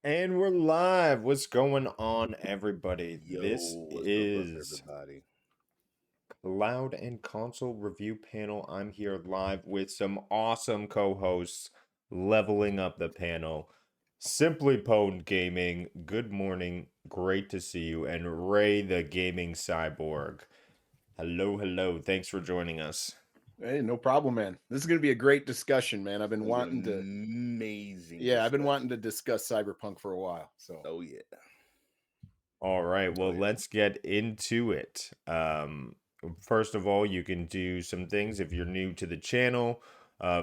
And we're live. What's going on, everybody? Yo, This what's up, is everybody? Cloud and Console Review Panel. I'm here live with some awesome co-hosts leveling up the panel. Simply Pwned Gaming, good morning. Great to see you. And Ray the Gaming Cyborg. Hello, hello. Thanks for joining us. Hey, no problem, man. This is going to be a great discussion, man. I've been It's gonna be wanting to, an amazing yeah, I've been discussion. wanting to discuss Cyberpunk for a while. So, Oh yeah. All right, Oh well, yeah. let's get into it. First of all, you can do some things if you're new to the channel.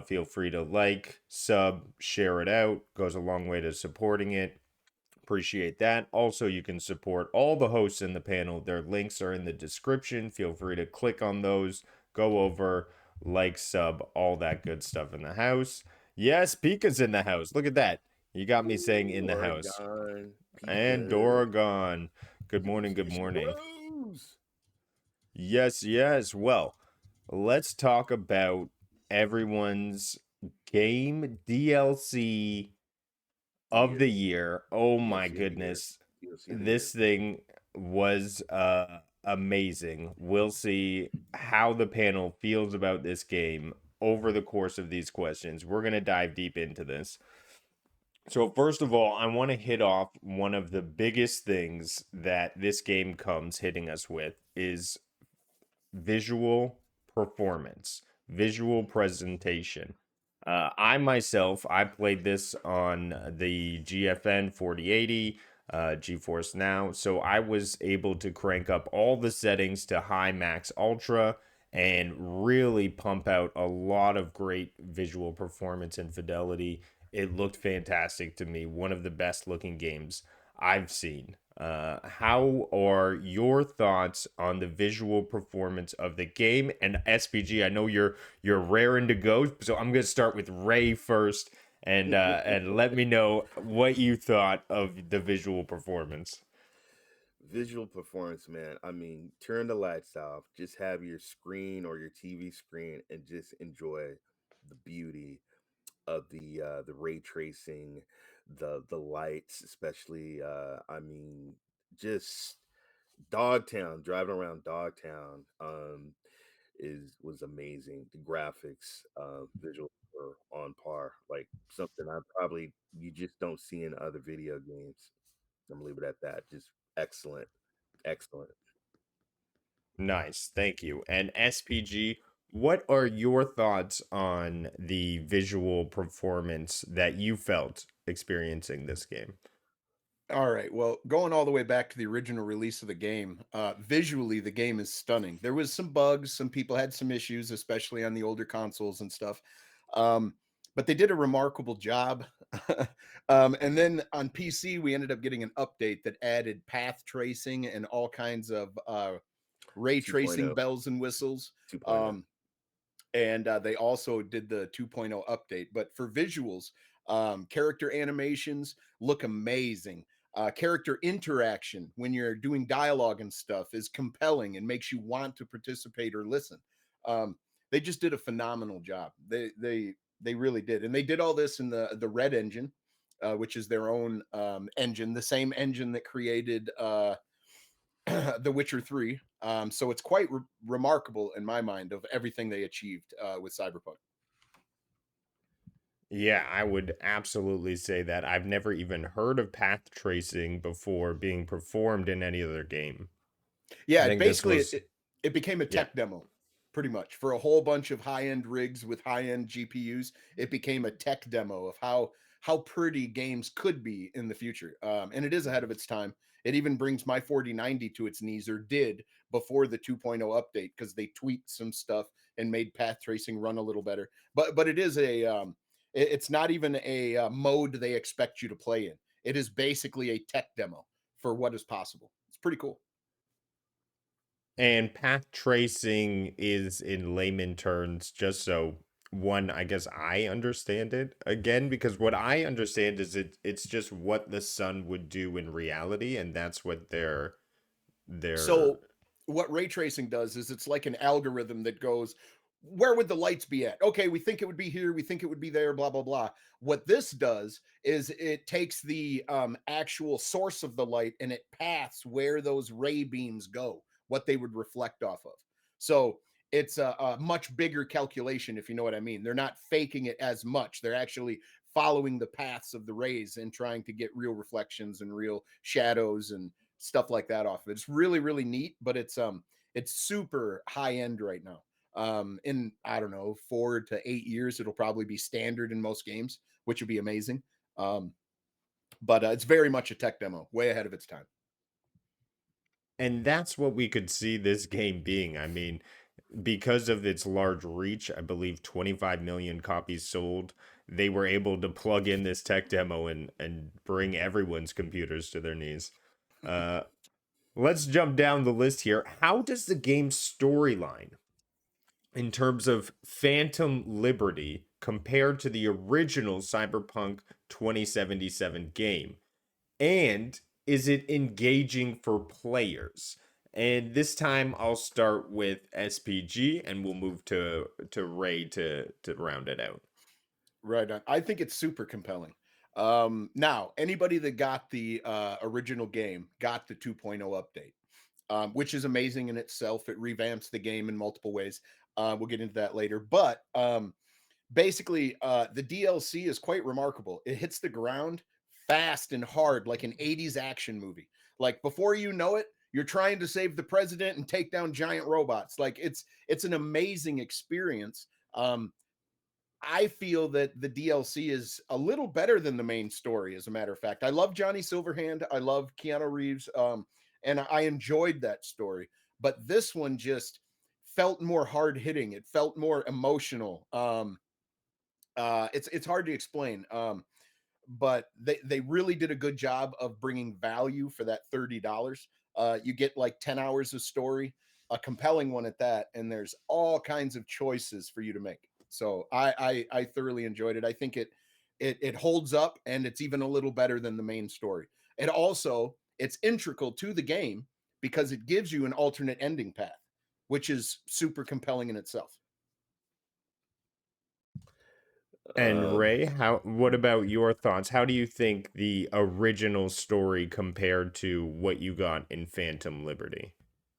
Feel free to like, sub, share it out. Goes a long way to supporting it. Appreciate that. Also, you can support all the hosts in the panel. Their links are in the description. Feel free to click on those, go over, like, sub, all that good stuff in the house. Yes, Pika's in the house. Look at that. You got me saying in the house. Oregon, And Pika, Doragon. Good morning, good Conversation morning. Bros. Yes, yes. Well, let's talk about everyone's game DLC The of the year. year. Oh my DLC of the year. goodness. DLC of the year. This thing was amazing. We'll see how the panel feels about this game over the course of these questions. We're going to dive deep into this. So, first of all, I want to hit off one of the biggest things that this game comes hitting us with is visual performance, visual presentation. I myself, I played this on the GFN 4080, GeForce Now, so I was able to crank up all the settings to high max ultra and really pump out a lot of great visual performance and fidelity. It looked fantastic to me, one of the best looking games I've seen. How are your thoughts on the visual performance of the game? And SPG, I know you're raring to go, so I'm gonna start with Ray first, and let me know what you thought of the visual performance. Visual performance, man. I mean, turn the lights off. Just have your screen or your TV screen and just enjoy the beauty of the ray tracing, the lights, especially. I mean, just Dogtown, driving around Dogtown, is was amazing. The graphics, visuals were on par, like something I probably you just don't see in other video games. I'm gonna leave it at that. Just excellent, excellent. Nice, thank you. And SPG, what are your thoughts on the visual performance that you felt experiencing this game? all right. Well, going all the way back to the original release of the game, visually, the game is stunning. There was some bugs. Some people had some issues, especially on the older consoles and stuff. Um, but they did a remarkable job. And then on PC, we ended up getting an update that added path tracing and all kinds of ray 2.0, tracing bells and whistles. 2.0. Um, and they also did the 2.0 update. But for visuals, character animations look amazing. Character interaction when you're doing dialogue and stuff is compelling and makes you want to participate or listen. Um, they just did a phenomenal job. They really did, and they did all this in the Red engine, which is their own engine, the same engine that created The Witcher 3. So it's quite remarkable in my mind of everything they achieved with Cyberpunk. Yeah, I would absolutely say that. I've never even heard of path tracing before being performed in any other game. I Yeah, think this basically was, it became a yeah. tech demo pretty much for a whole bunch of high-end rigs with high-end GPUs. It became a tech demo of how pretty games could be in the future. And it is ahead of its time. It even brings my 4090 to its knees, or did before the 2.0 update, because they tweaked some stuff and made path tracing run a little better. But it is it's not even a mode they expect you to play in. It is basically a tech demo for what is possible. It's pretty cool. And path tracing is in layman terms, just so one, I guess I understand it again, because what I understand is it's just what the sun would do in reality, and that's what they're So what ray tracing does is it's like an algorithm that goes, where would the lights be at? Okay, we think it would be here, we think it would be there, blah blah blah. What this does is it takes the actual source of the light and it paths where those ray beams go, what they would reflect off of. So it's a much bigger calculation, if you know what I mean. They're not faking it as much. They're actually following the paths of the rays and trying to get real reflections and real shadows and stuff like that off of it. It's really really neat, but it's super high end right now. In I don't know 4 to 8 years, it'll probably be standard in most games, which would be amazing. Um, but it's very much a tech demo, way ahead of its time. And that's what we could see this game being. I mean, because of its large reach, I believe 25 million copies sold, they were able to plug in this tech demo and bring everyone's computers to their knees. Uh, let's jump down the list here. How does the game's storyline, in terms of Phantom Liberty, compare to the original Cyberpunk 2077 game? And is it engaging for players? And this time I'll start with SPG and we'll move to Ray to round it out. Right on. I think it's super compelling. Now, anybody that got the original game got the 2.0 update, which is amazing in itself. It revamps the game in multiple ways. We'll get into that later. But basically, the DLC is quite remarkable. It hits the ground fast and hard, like an 80s action movie. Like before you know it, you're trying to save the president and take down giant robots. Like it's an amazing experience. I feel that the DLC is a little better than the main story, as a matter of fact. I love Johnny Silverhand. I love Keanu Reeves. And I enjoyed that story. But this one just felt more hard hitting. It felt more emotional. It's hard to explain. But they really did a good job of bringing value for that $30. You get like 10 hours of story, a compelling one at that, and there's all kinds of choices for you to make. So I thoroughly enjoyed it. I think it holds up, and it's even a little better than the main story. It also it's integral to the game because it gives you an alternate ending path, which is super compelling in itself. And Um, Ray, how what about your thoughts? How do you think the original story compared to what you got in Phantom Liberty?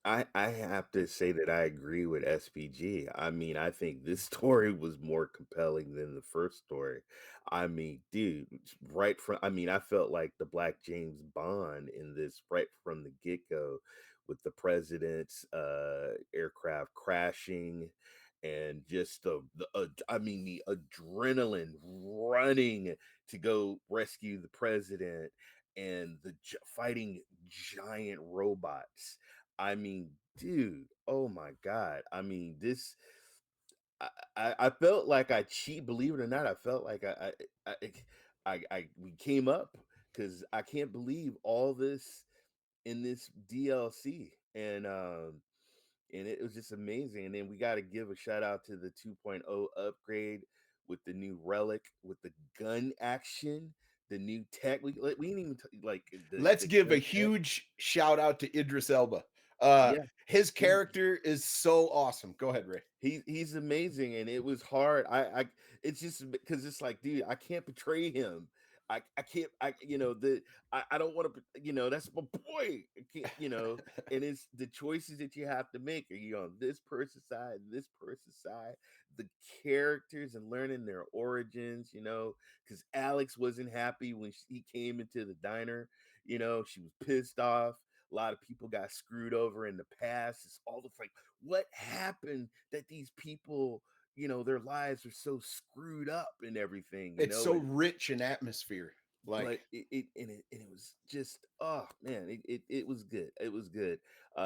I have to say that I agree with SPG. I mean, I think this story was more compelling than the first story. I mean, dude, right from I mean, I felt like the Black James Bond in this right from the get-go with the president's aircraft crashing and just I mean the adrenaline running to go rescue the president and fighting giant robots. I mean, dude, oh my god. I mean, this I felt like I cheat. Believe it or not, I felt like we came up because I can't believe all this in this DLC, and it was just amazing. And then we got to give a shout out to the 2.0 upgrade with the new relic, with the gun action, the new tech. We didn't even like Let's the give a gun tech. huge shout out to Idris Elba. Yeah, His he's character is so awesome. Go ahead, Ray. he's amazing, and it was hard. I it's just because it's like, dude, I can't betray him. I can't I don't want to that's my boy. I can't and it's the choices that you have to make. Are you on this person's side, this person's side? The characters and learning their origins, because Alex wasn't happy when he came into the diner. She was pissed off. A lot of people got screwed over in the past. It's all the like, what happened that these people, their lives are so screwed up and everything, It's so rich in atmosphere. Like but it was just, oh man, it was good. It was good.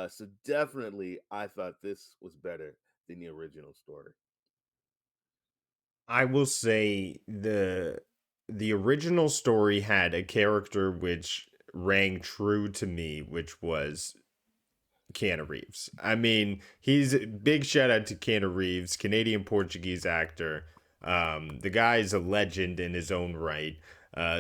So definitely I thought this was better than the original story. I will say the original story had a character which rang true to me, which was Keanu Reeves. I mean, he's big shout out to Keanu Reeves, Canadian Portuguese actor. The guy is a legend in his own right.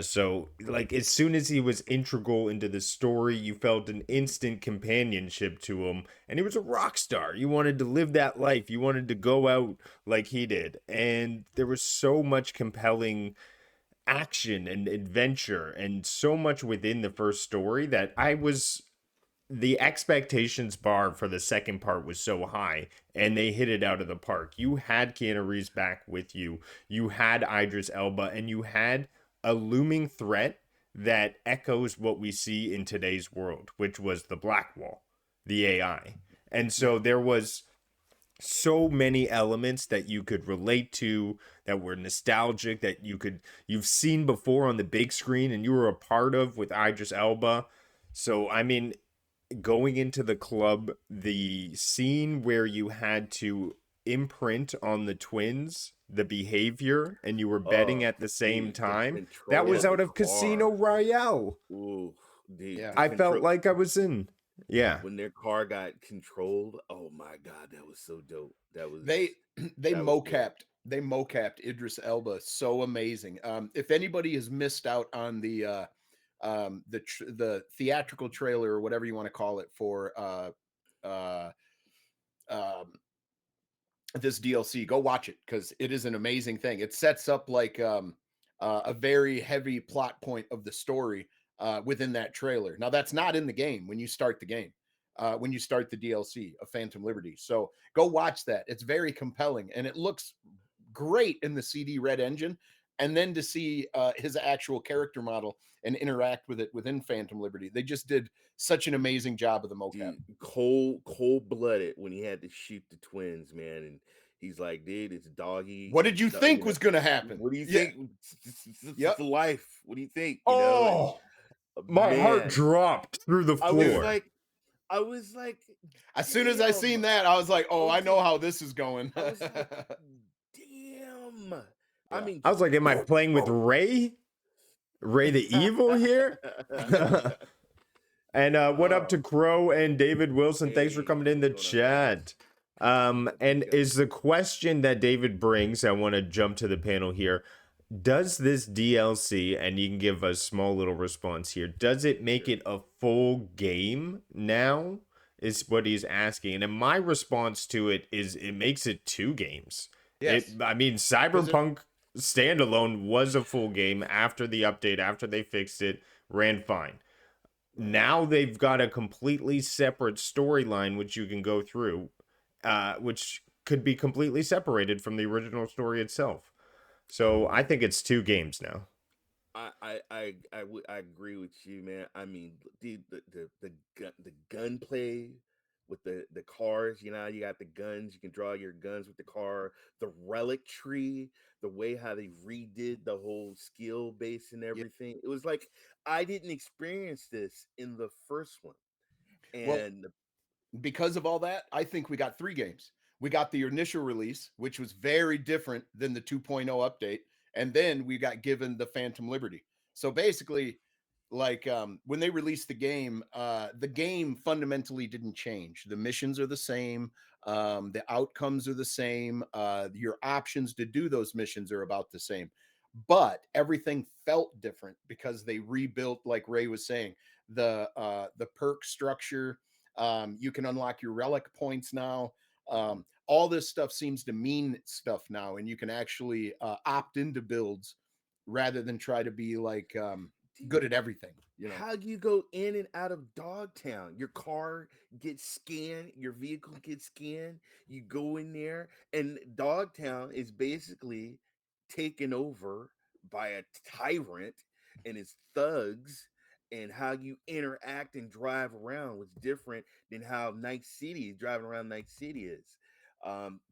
So like as soon as he was integral into the story, you felt an instant companionship to him, and he was a rock star. You wanted to live that life. You wanted to go out like he did, and there was so much compelling action and adventure, and so much within the first story that the expectations bar for the second part was so high, and they hit it out of the park. You had Keanu Reeves back with you. You had Idris Elba, and you had a looming threat that echoes what we see in today's world, which was the Black Wall, the AI. And Yeah. so there was so many elements that you could relate to, that were nostalgic, that you've seen before on the big screen and you were a part of with Idris Elba. So I mean, going into the club, the scene where you had to imprint on the twins the behavior and you were betting Oh, at the same dude, the time, that control was of Yeah. the out of Casino car. Royale. Ooh, the Yeah. the I felt control like I was in. Yeah. when their car got controlled. Oh my god, that was so dope. They they That was good. mocapped Idris Elba so amazing. If anybody has missed out on the theatrical trailer or whatever you want to call it for uh um this DLC, go watch it because it is an amazing thing. It sets up like a very heavy plot point of the story within that trailer. Now that's not in the game when you start the game. When you start the DLC of Phantom Liberty. So go watch that. It's very compelling and it looks great in the CD Red engine. And then to see his actual character model and interact with it within Phantom Liberty, they just did such an amazing job of the mocap. Dude, cold blooded when he had to shoot the twins, man, and he's like, dude, it's doggy What and did you think was going to happen? what do you Yeah. think? It's Yep. the life. What do you think? And Oh, my heart man, dropped through the I was floor. Dude. like, I was like, As soon as I damn. seen that, I was like, "Oh, I know Okay, how this is going." I was like, damn. I Yeah. mean, I just was like, am I playing with Ray? Ray the Evil here? And what up to oh, Crow and David Wilson? Thanks for hey, coming in what's the going on, guys? chat. And Go. is the question that David brings, I want to jump to the panel here. Does this DLC, and you can give a small little response here, does it make Sure. it a full game now? Is what he's asking. And my response to it is it makes it two games. Yes, I mean, because Cyberpunk standalone was a full game after the update, after they fixed it, ran fine. Right. Now they've got a completely separate storyline which you can go through, which could be completely separated from the original story itself. So I think it's two games now. I agree with you, man. I mean, the gunplay with the cars. You know, you got the guns. You can draw your guns with the car. The relic tree. The way how they redid the whole skill base and yeah. everything. It was like I didn't experience this in the first one, Well, and because of all that, I think we got 3 games. We got the initial release, which was very different than the 2.0 update, and then we got given the Phantom Liberty. So basically, like when they released the game fundamentally didn't change. The missions are the same, the outcomes are the same, your options to do those missions are about the same. But everything felt different because they rebuilt, like Ray was saying, the perk structure. You can unlock your relic points now. All this stuff seems to mean stuff now, and you can actually opt into builds rather than try to be like good dude, at everything. how do you go in and out of Dogtown? Your car gets scanned, your vehicle gets scanned. You go in there, and Dogtown is basically taken over by a tyrant and his thugs. And how you interact and drive around was different than how Night City driving around Night City is.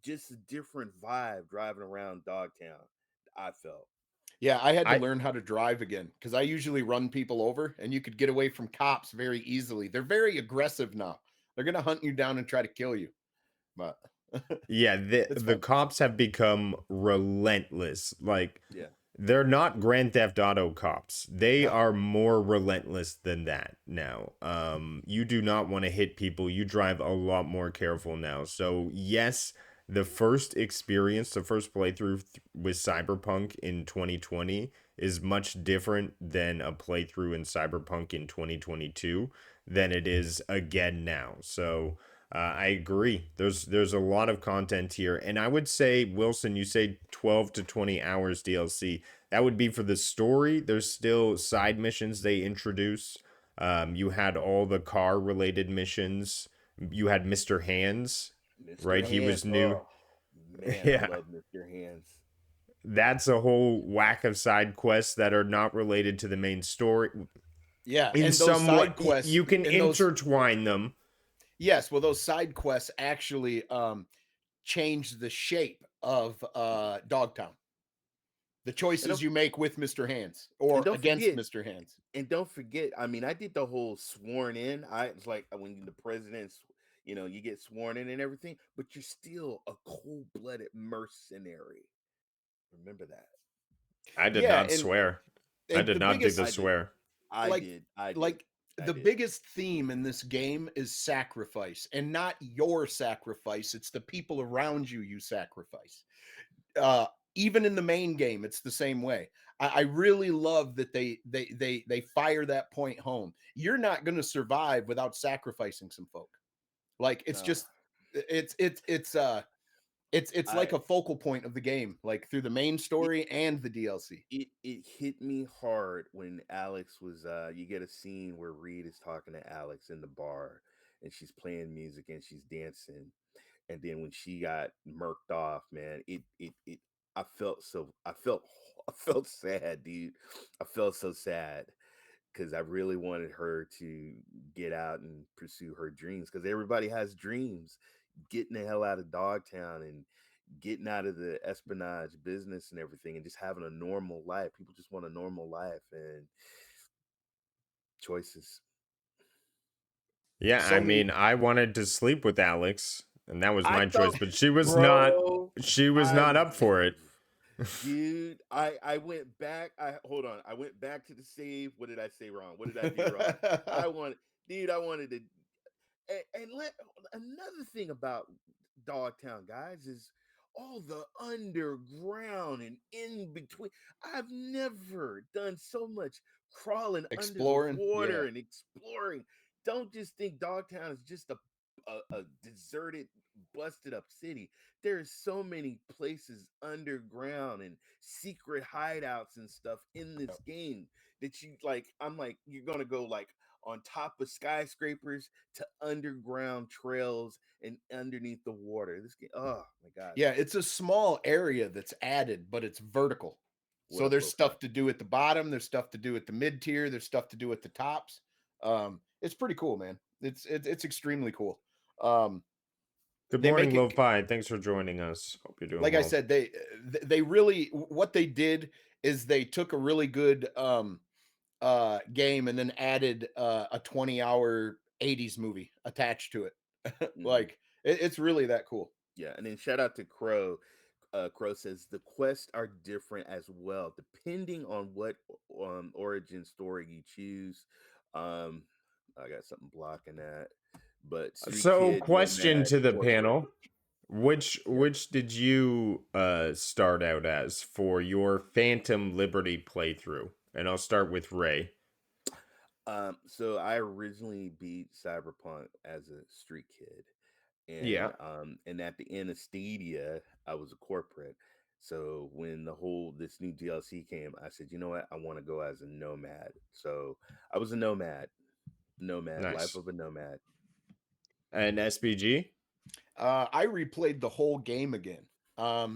Just a different vibe driving around Dogtown. I felt. Yeah, I had to I learn how to drive again because I usually run people over, and you could get away from cops very easily. They're very aggressive now. They're gonna hunt you down and try to kill you, but Yeah, it's the fun. cops have become relentless. Like Yeah. they're not Grand Theft Auto cops. They No, are more relentless than that now. You do not want to hit people. You drive a lot more careful now. So yes, the first experience, the first playthrough with Cyberpunk in 2020 is much different than a playthrough in Cyberpunk in 2022 than it is again now. So I agree. There's a lot of content here, and I would say, Wilson, you say 12 to 20 hours DLC. That would be for the story. There's still side missions they introduce. You had all the car related missions. You had Mr. Hands, Mr. right? He Hands. was new. Oh man, I Yeah, love Mr. Hands. that's a whole whack of side quests that are not related to the main story. Yeah, In and those side somewhat, quests you can and those intertwine them. yes, well, those side quests actually change the shape of Dogtown. The And choices don't you make with Mr. Hands and or don't against forget, Mr. Hands. I mean, I did the whole sworn in. It's like when the president's, you get sworn in and everything, but you're still a cold-blooded mercenary. Remember that. I did Yeah, not swear. I and did the not do biggest the I did. swear. I like did. I did. like I the did. biggest theme in this game is sacrifice, and not your sacrifice, it's the people around you you sacrifice. uh Even in the main game it's the same way. I really love that they fire that point home. You're not going to survive without sacrificing some folk. Like it's No. just it's like I a focal point of the game, like through the main it, story and the DLC. it hit me hard when Alex was you get a scene where Reed is talking to Alex in the bar and she's playing music and she's dancing, and then when she got murked off, man, it I felt sad, dude. I felt so sad because I really wanted her to get out and pursue her dreams, because everybody has dreams, getting the hell out of Dogtown and getting out of the espionage business and everything, and just having a normal life. People just want a normal life, and choices. Yeah, I Sony. mean, I wanted to sleep with Alex, and that was I my choice, thought, but she was not. bro, She was I not up for it. dude, I went back. I hold on. I went back to the save. What did I say wrong? What did I do wrong? I wanted, dude. I wanted to. Another thing about Dogtown, guys, is all the underground and in between. I've never done so much crawling under the Exploring, yeah. water and exploring. Don't just think Dogtown is just a deserted, busted up city. There's so many places underground and secret hideouts and stuff in this game that you like. I'm like, you're gonna go like on top of skyscrapers to underground trails and underneath the water. This game, oh my god, Yeah, it's a small area that's added, but it's vertical. what So a there's profile! stuff to do at the bottom, there's stuff to do at the mid tier, there's stuff to do at the tops. It's pretty cool, man. It's extremely cool. Um, Good they morning, make it Lo-Fi. Thanks for joining us. Hope you're doing like I well. said, they really what they did is they took a really good game and then added a 20-hour 80s movie attached to it. Hmm. Like it's really that cool. Yeah, and then shout out to Crow. Crow says the quests are different as well, depending on what origin story you choose. Um, I got something blocking that, but Street So, Kid, question Nomad, to the Corporate. panel: Which Yeah. which did you start out as for your Phantom Liberty playthrough? And I'll start with Ray. So I originally beat Cyberpunk as a street kid, Yeah, and at the end of Stadia, I was a corporate. So when this new DLC came, I said, you know what, I want to go as a nomad. So I was a nomad, life nice. of a nomad. And SBG? I replayed the whole game again.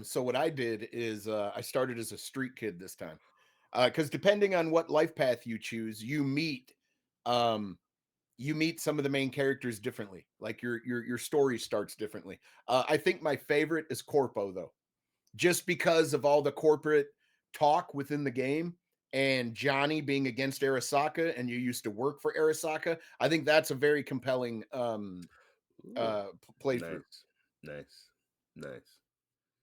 So what I did is I started as a street kid this time. Because depending on what life path you choose, um, you meet some of the main characters differently. Like your story starts differently. I think my favorite is Corpo though, just because of all the corporate talk within the game and Johnny being against Arasaka, and you used to work for Arasaka. I think that's a very compelling Ooh, playthrough. nice, nice, nice.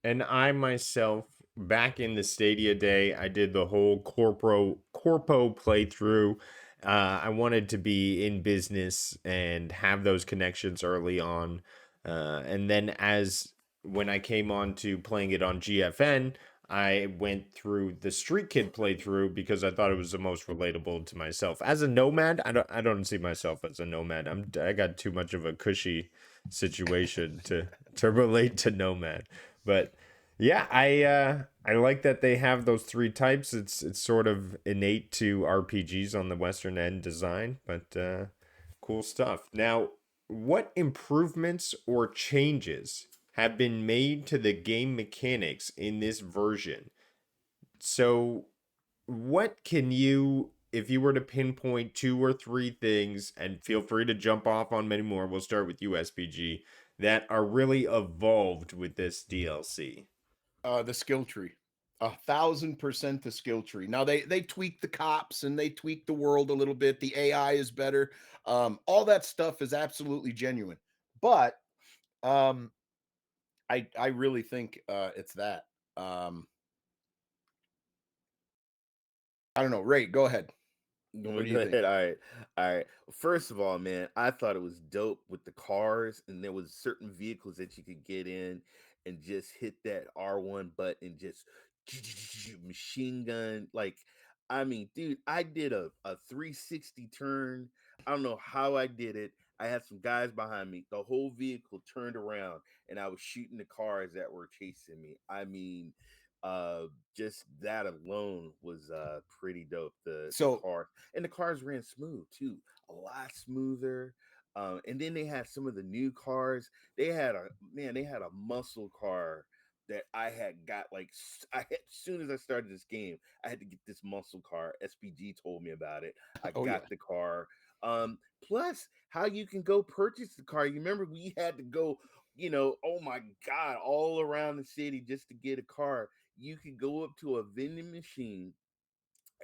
And I myself, back in the Stadia day, I did the whole corpo playthrough. I wanted to be in business and have those connections early on. And then as when I came on to playing it on GFN, I went through the Street Kid playthrough because I thought it was the most relatable to myself. As a nomad, I don't see myself as a nomad. I got too much of a cushy situation to relate to nomad. But yeah, I like that they have those three types. It's sort of innate to RPGs on the Western end design, but cool stuff. Now, what improvements or changes have been made to the game mechanics in this version? So, what can you, if you were to pinpoint two or three things, and feel free to jump off on many more, we'll start with you, SPG, that are really evolved with this DLC? The skill tree. 1,000% the skill tree. Now they tweak the cops and they tweak the world a little bit. The AI is better. All that stuff is absolutely genuine. But um, I really think it's that. Um, I don't know. Ray, go ahead. What do you Go think? ahead. All right. All right. First of all, man, I thought it was dope with the cars, and there was certain vehicles that you could get in and just hit that R1 button, just machine gun. Like, I mean, dude, I did a 360 turn. I don't know how I did it. I had some guys behind me. The whole vehicle turned around, and I was shooting the cars that were chasing me. I mean, uh just that alone was pretty dope. The So car, and the cars ran smooth too, a lot smoother. And then they had some of the new cars. They had a muscle car that I had got, like, as soon as I started this game, I had to get this muscle car. SPG told me about it. I oh yeah. got the car. Plus how you can go purchase the car. You remember we had to go, oh my god, all around the city just to get a car. You could go up to a vending machine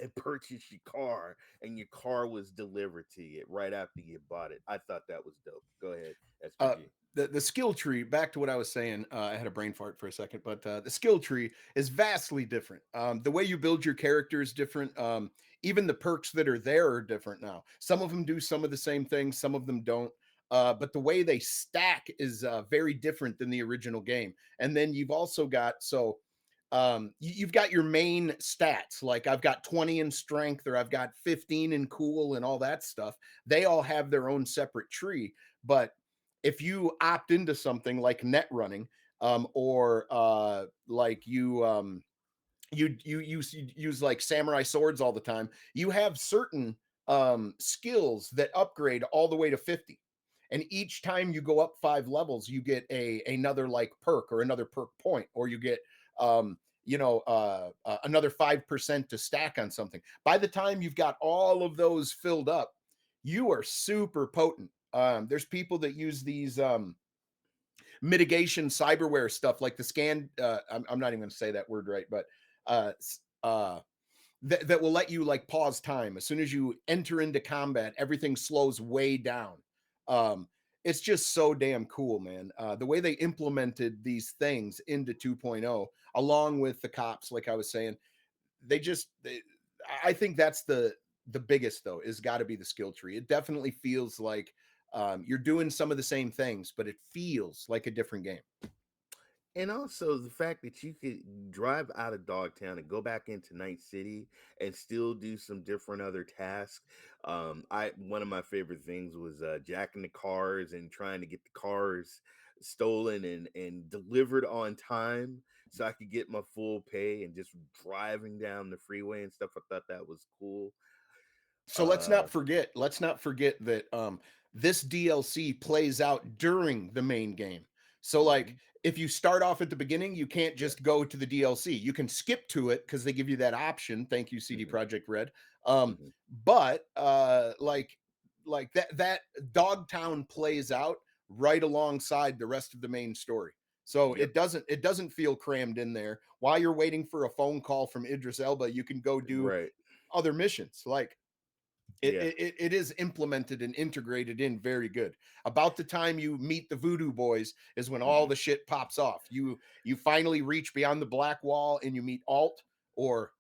and purchase your car, and your car was delivered to you right after you bought it. I thought that was dope. Go ahead, uh, SPG. the skill tree, back to what I was saying, I had a brain fart for a second, but the skill tree is vastly different. The way you build your character is different. Even the perks that are there are different now. Some of them do some of the same things, some of them don't. But the way they stack is very different than the original game. And then you've also got, you've got your main stats, like I've got 20 in strength, or I've got 15 in cool, and all that stuff. They all have their own separate tree. But if you opt into something like net running, or like you use like samurai swords all the time, you have certain skills that upgrade all the way to 50. And each time you go up 5 levels, you get another like perk, or another perk point, or you get another 5% to stack on something. By the time you've got all of those filled up, you are super potent. There's people that use these mitigation cyberware stuff, like the scan. I'm not even going to say that word right, but uh, that will let you like pause time as soon as you enter into combat. Everything slows way down. Um, it's just so damn cool, man. The way they implemented these things into 2.0, along with the cops, like I was saying, I think that's the biggest though, is got to be the skill tree. It definitely feels like you're doing some of the same things, but it feels like a different game. And also the fact that you could drive out of Dogtown and go back into Night City and still do some different other tasks. I One of my favorite things was jacking the cars and trying to get the cars stolen and delivered on time so I could get my full pay, and just driving down the freeway and stuff. I thought that was cool. So Uh let's not forget that this DLC plays out during the main game. So like mhm, if you start off at the beginning, you can't yeah. just go to the DLC. You can skip to it because they give you that option. Thank you, CD Hmm. Project Red. Um, Hmm. but like that Dogtown plays out right alongside the rest of the main story. So Yep. it doesn't feel crammed in there. While you're waiting for a phone call from Idris Elba, you can go do Right. other missions. Like it, Yeah. it is implemented and integrated in very good. About the time you meet the Voodoo Boys is when all Hmm. the shit pops off. You finally reach beyond the black wall and you meet or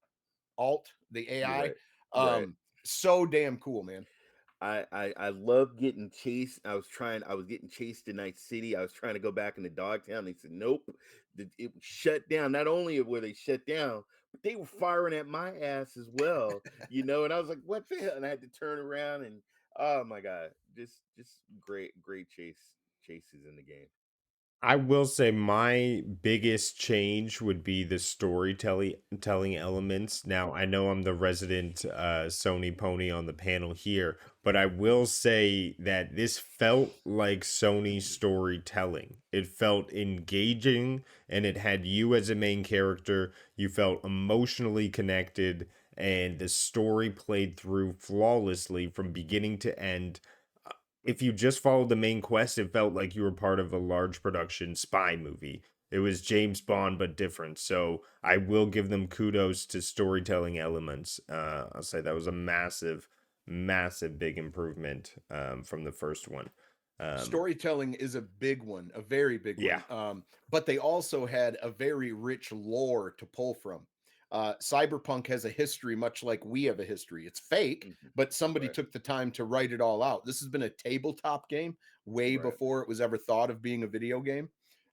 Alt, the You're AI. right. Right. So damn cool, man. I love getting chased. I was getting chased in Night City. I was trying to go back into Dogtown. They said nope. It was shut down. Not only were they shut down, but they were firing at my ass as well. And I was like, what the hell? And I had to turn around and oh my god, just great chases in the game. I will say my biggest change would be the storytelling telling elements. Now, I know I'm the resident Sony pony on the panel here, but I will say that this felt like Sony storytelling. It felt engaging and it had you as a main character. You felt emotionally connected, and the story played through flawlessly from beginning to end. If you just followed the main quest, it felt like you were part of a large production spy movie. It was James Bond, but different. So I will give them kudos to storytelling elements. I'll say that was a massive, massive big improvement from the first one. Storytelling is a big one, a very big Yeah. one. But they also had a very rich lore to pull from. Cyberpunk has a history, much like we have a history. It's fake, Mhm. but somebody Right, took the time to write it all out. This has been a tabletop game way right. before it was ever thought of being a video game.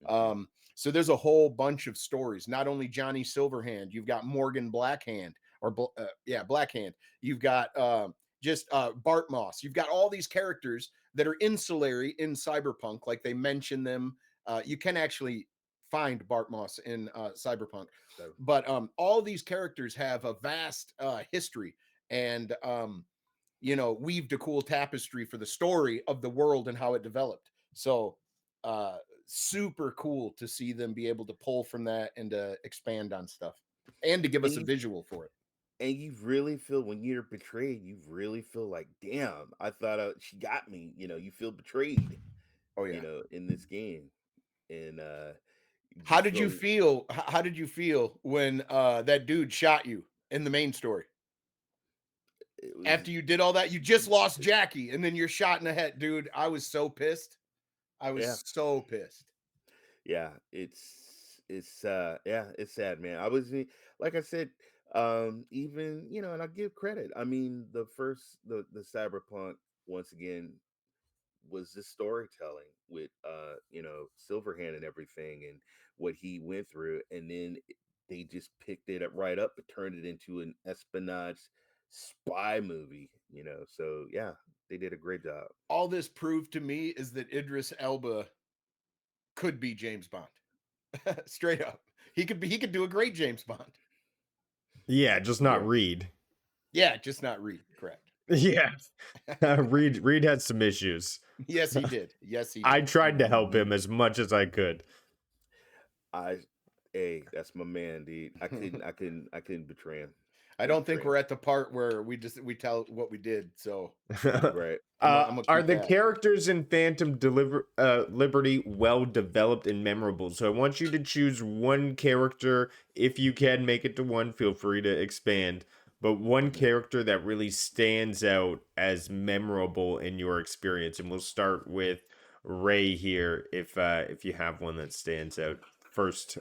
Hmm. So there's a whole bunch of stories. Not only Johnny Silverhand, you've got Morgan Blackhand, yeah, Blackhand. You've got just Bart Moss. You've got all these characters that are insulary in Cyberpunk, like they mention them. You can actually find Bart Moss in Cyberpunk, So but all these characters have a vast history and weaved a cool tapestry for the story of the world and how it developed. So uh, super cool to see them be able to pull from that and to expand on stuff and to give and us a you visual for it. and you really feel when you're betrayed, you really feel like, damn, I thought she got me. You feel betrayed. Oh yeah. In this game, and you How just did you feel feel? How did you feel when that dude shot you in the main story? it was After you did all that, you just lost Jackie, and then you're shot in the head, dude. I was so pissed. I yeah. was so pissed. Yeah, yeah, it's sad, man. Like I said, even and I give credit. I mean, the Cyberpunk once again was the storytelling with Silverhand and everything and what he went through, and then they just picked it up right up and turned it into an espionage spy movie. So yeah, they did a great job. All this proved to me is that Idris Elba could be James Bond. Straight up. He could do a great James Bond. Yeah, just not Yeah. Reed. Yeah, just not Reed, correct. Yeah. Reed had some issues. Yes, he did. Yes, he I did. tried to help him as much as I could. I Hey, that's my man, dude. I couldn't betray him. I Couldn't don't think betray we're him. at the part where we tell what we did. So Right. I'm gonna Are keep the that. characters in Liberty well developed and memorable? So I want you to choose one character. If you can make it to one, feel free to expand. But one Mhm. character that really stands out as memorable in your experience, and we'll start with Ray here. If you have one that stands out first.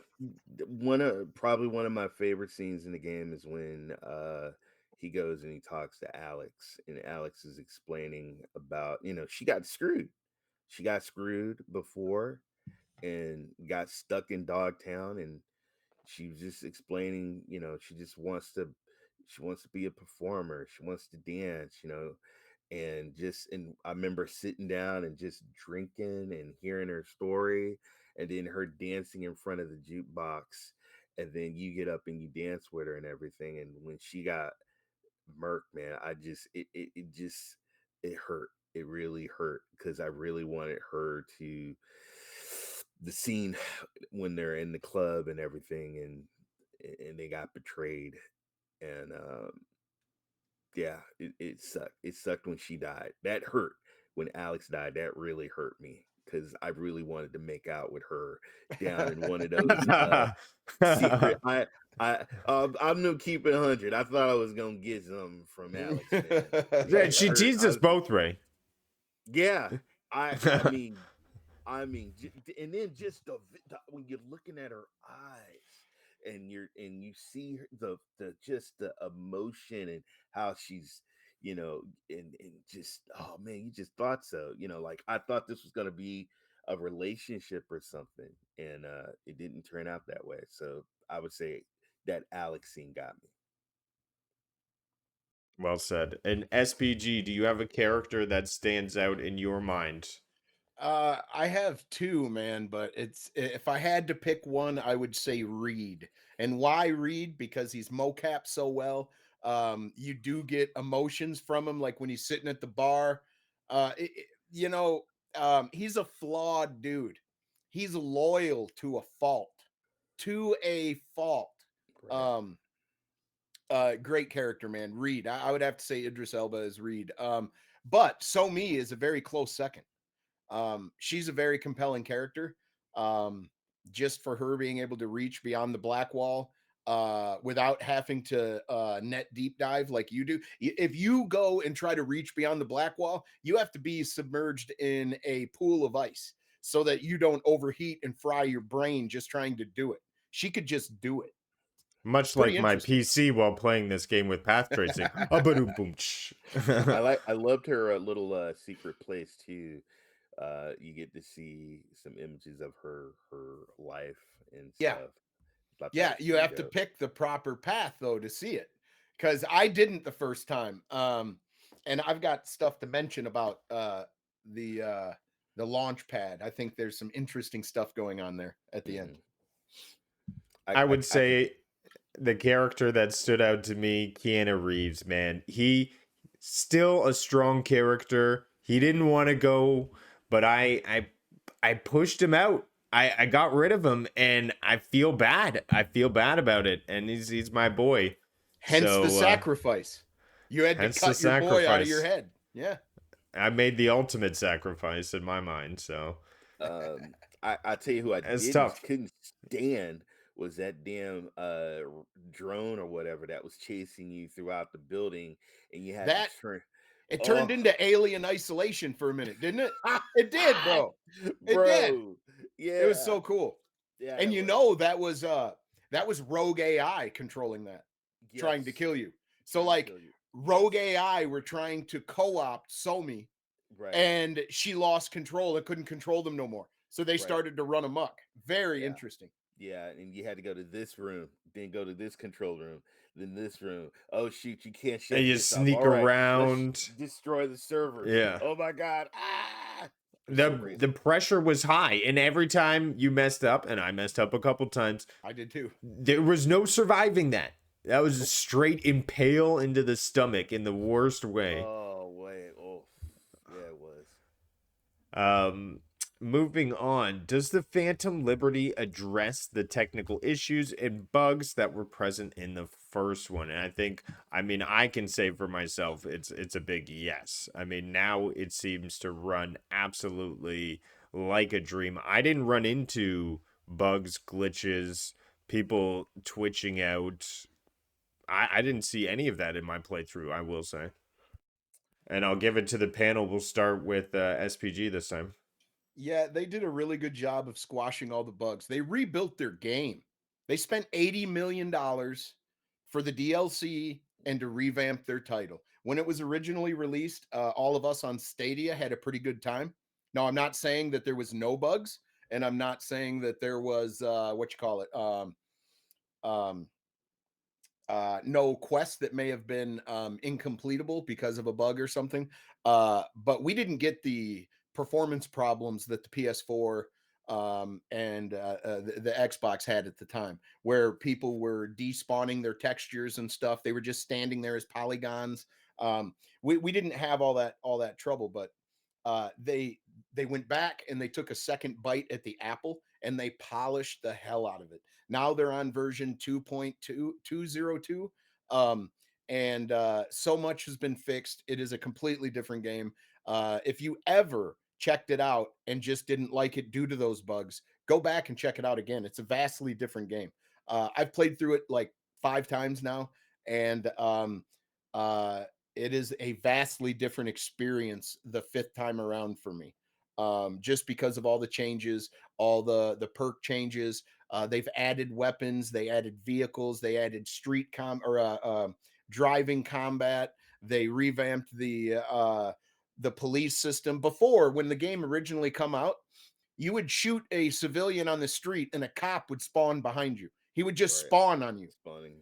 Probably one of my favorite scenes in the game is when he goes and he talks to Alex, and Alex is explaining about, she got screwed. She got screwed before and got stuck in Dogtown, and she was just explaining, she wants to be a performer, she wants to dance, and I remember sitting down and just drinking and hearing her story, and then her dancing in front of the jukebox, and then you get up and you dance with her and everything, and when she got murked, man, I just it just it hurt. It really hurt because I really wanted her to the scene when they're in the club and everything, and they got betrayed, and yeah, it sucked. It sucked when she died. That hurt. When Alex died, that really hurt me because I really wanted to make out with her down in one of those secret. I'm no keeping 100. I thought I was gonna get something from Alex, man. Yeah, It she hurt. teased us both, Ray. Yeah. I mean, and then just when you're looking at her eyes, and you see the just the emotion and how she's and just, oh man, you just thought so. Like I thought this was gonna be a relationship or something, and it didn't turn out that way. So I would say that Alex scene got me. Well said. And SPG, do you have a character that stands out in your mind? I have two, man, but if I had to pick one, I would say Reed. And why Reed? Because he's mocap so well. You do get emotions from him, like when he's sitting at the bar. Uh, it, it- you know, he's a flawed dude. He's loyal to a fault, to a fault. Right. Um, Great character, man. Reed. I would have to say Idris Elba is Reed. But So Me is a very close second. She's a very compelling character. Um, just for her being able to reach beyond the black wall without having to net deep dive like you do. If you go and try to reach beyond the black wall, you have to be submerged in a pool of ice so that you don't overheat and fry your brain just trying to do it. She could just do it. Much Pretty like my interesting. PC while playing this game with path tracing. Boom. I loved her little secret place too. You get to see some images of her life and Yeah. stuff. Thought that Yeah, was you pretty have to dope. pick the proper path though to see it. Cuz I didn't the first time. And I've got stuff to mention about the uh the launch pad. I think there's some interesting stuff going on there at the end. Hmm. I, I I would I can. say the character that stood out to me, Keanu Reeves, man. He still a strong character. He didn't want to go, but I pushed him out. I got rid of him and I feel bad. I feel bad about it. And he's my boy. Hence the So sacrifice. You had to hence the cut your boy out of your sacrifice. head. Yeah. I made the ultimate sacrifice in my mind. So I tell you who I it's didn't tough. couldn't stand was that damn drone or whatever that was chasing you throughout the building, and you had to That turn. it turned Oh, into alien isolation for a minute, didn't it? It did, bro. It did. bro, It was yeah, so cool. yeah, And that was that was rogue AI controlling that, trying to yes, kill you. So trying to like kill you. rogue Yes, AI were trying to co-opt Somi right, and she lost control and couldn't control them no more. So they right, started to run amok. Very yeah. interesting. Yeah, and you had to go to this room, then go to this control room, then this room. Oh shoot, you can't And shut you this off. sneak All right, let's around. destroy the servers. Yeah. Oh my god, ah, it's so The crazy. pressure was high, and every time you messed up, and I messed up a couple times, I did too. there was no surviving that. That was a Nope. straight impale into the stomach in the worst way. Oh wait, oh yeah, it was. Um, moving on, does the Phantom Liberty address the technical issues and bugs that were present in the first one? And I think, I mean, I can say for myself, it's a big yes. I mean, now it seems to run absolutely like a dream. I didn't run into bugs, glitches, people twitching out. I didn't see any of that in my playthrough, I will say. And I'll give it to the panel. We'll start with SPG this time. Yeah, they did a really good job of squashing all the bugs. They rebuilt their game. They spent $80 million for the DLC and to revamp their title. When it was originally released, all of us on Stadia had a pretty good time. Now, I'm not saying that there was no bugs, and I'm not saying that there was what you call it, um, no quest that may have been incompletable because of a bug or something. But we didn't get the performance problems that the PS4 and the Xbox had at the time, where people were despawning their textures and stuff. They were just standing there as polygons. We didn't have all that trouble, but they went back and they took a second bite at the apple and they polished the hell out of it. Now they're on version 2.2202. Um, and so much has been fixed. It is a completely different game. If you ever checked it out and just didn't like it due to those bugs, go back and check it out again. It's a vastly different game. I've played through it like 5 times now, and uh, it is a vastly different experience the fifth time around for me. Just because of all the changes, all the perk changes, they've added weapons, they added vehicles, they added street driving combat. They revamped the police system. Before, when the game originally come out, you would shoot a civilian on the street and a cop would spawn behind you. He would just Right. spawn on you. Spawning.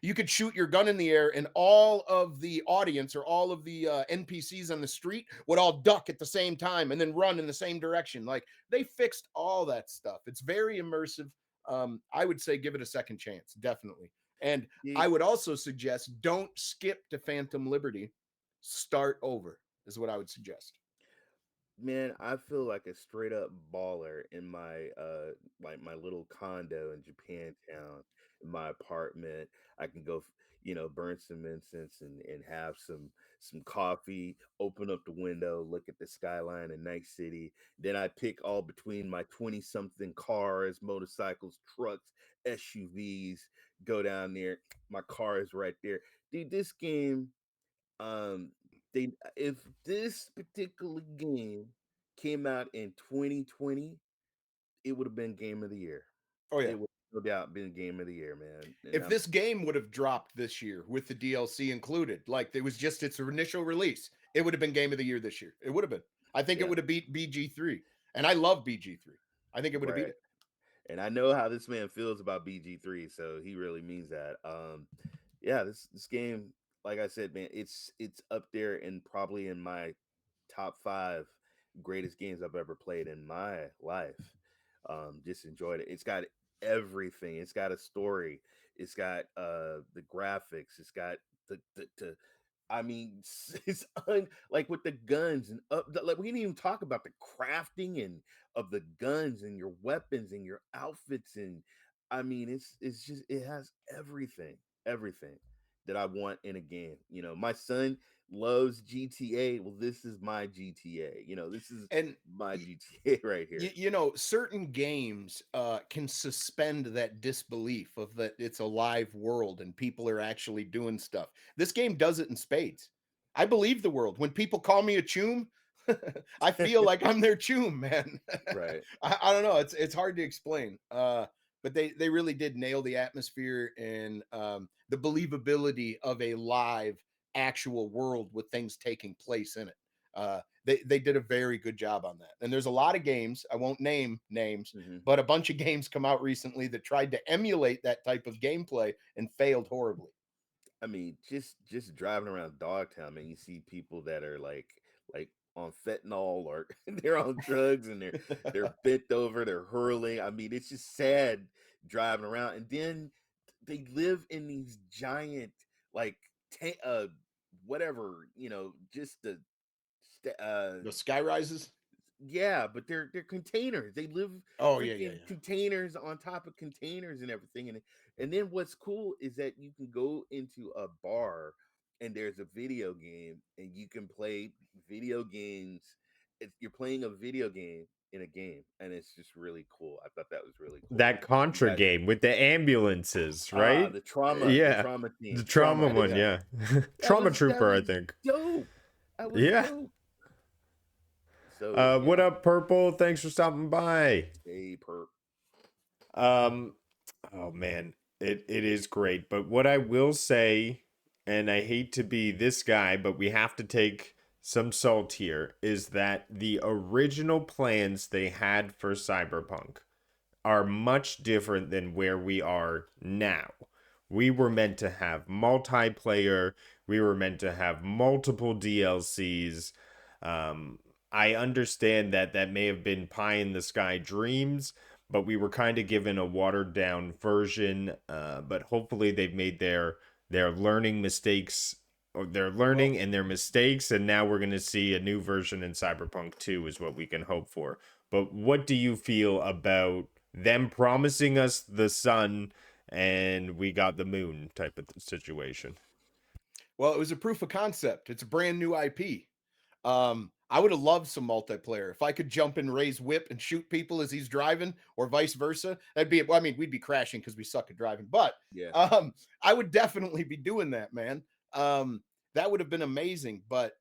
You could shoot your gun in the air, and all of the audience or all of the NPCs on the street would all duck at the same time and then run in the same direction. Like, they fixed all that stuff. It's very immersive. I would say give it a second chance, definitely. And Yeah, I would also suggest don't skip to Phantom Liberty. Start over is what I would suggest. man, I feel like a straight up baller in my like my little condo in Japantown, in my apartment. I can go, burn some incense and have some coffee, open up the window, look at the skyline of Night City. Then I pick all between my 20 something cars, motorcycles, trucks, SUVs, go down there. My car is right there. Dude, this game, um, they if this particular game came out in 2020, it would have been game of the year. Oh yeah. It would no doubt been game of the year, man. And If this game would have dropped this year with the DLC included, like it was just its initial release, it would have been game of the year this year. It would have been. I think it yeah, would have beat BG3. And I love BG3. I think it would have beat right. it. And I know how this man feels about BG3, so he really means that. Yeah, this game, like I said, man, it's up there and probably in my top 5 greatest games I've ever played in my life. Just enjoyed it. It's got everything. It's got a story. It's got the graphics. It's got the I mean, it's like with the guns and like we didn't even talk about the crafting and of the guns and your weapons and your outfits, and I mean, it's just it has everything that I want in a game. My son loves GTA. Well, this is my GTA. This is And my GTA right here. certain games can suspend that disbelief of that it's a live world and people are actually doing stuff. This game does it in spades. I believe the world. When people call me a choom, I feel like I'm their choom, man. Right. I don't know. It's hard to explain. But they really did nail the atmosphere and the believability of a live actual world with things taking place in it. They did a very good job on that. And there's a lot of games, I won't name names, hmm but a bunch of games come out recently that tried to emulate that type of gameplay and failed horribly. I mean, just driving around Dogtown, man, you see people that are like on fentanyl or they're on drugs and they're bent over, they're hurling. I mean, it's just sad driving around, and then they live in these giant like whatever, just The sky rises. yeah, but they're containers. They live Oh yeah, yeah, freaking yeah. containers on top of containers and everything. And then what's cool is that you can go into a bar and there's a video game and you can play video games. You're playing a video game in a game, and it's just really cool. I thought that was really cool. That You Contra guys, game with the ambulances, right? the Yeah. trauma The team, trauma Yeah, one, yeah. yeah. that Trauma was that Trooper, I was think. dope. That was Yeah. dope. So What yeah, up, Purple? Thanks for stopping by. hey perp. Um, oh man, it is great. But what I will say, and I hate to be this guy, but we have to take some salt here, is that the original plans they had for Cyberpunk are much different than where we are now. We were meant to have multiplayer, we were meant to have multiple DLCs. Um, I understand that that may have been pie in the sky dreams, but we were kind of given a watered down version. But hopefully they've made their learning mistakes or their Well, learning and their mistakes, and now we're going to see a new version in Cyberpunk 2 is what we can hope for. But what do you feel about them promising us the sun and we got the moon type of situation? well, it was a proof of concept. It's a brand new IP. I would have loved some multiplayer. If I could jump and raise whip and shoot people as he's driving, or vice versa, that'd be. Well, I mean, we'd be crashing because we suck at driving, but Yeah. I would definitely be doing that, man. That would have been amazing. But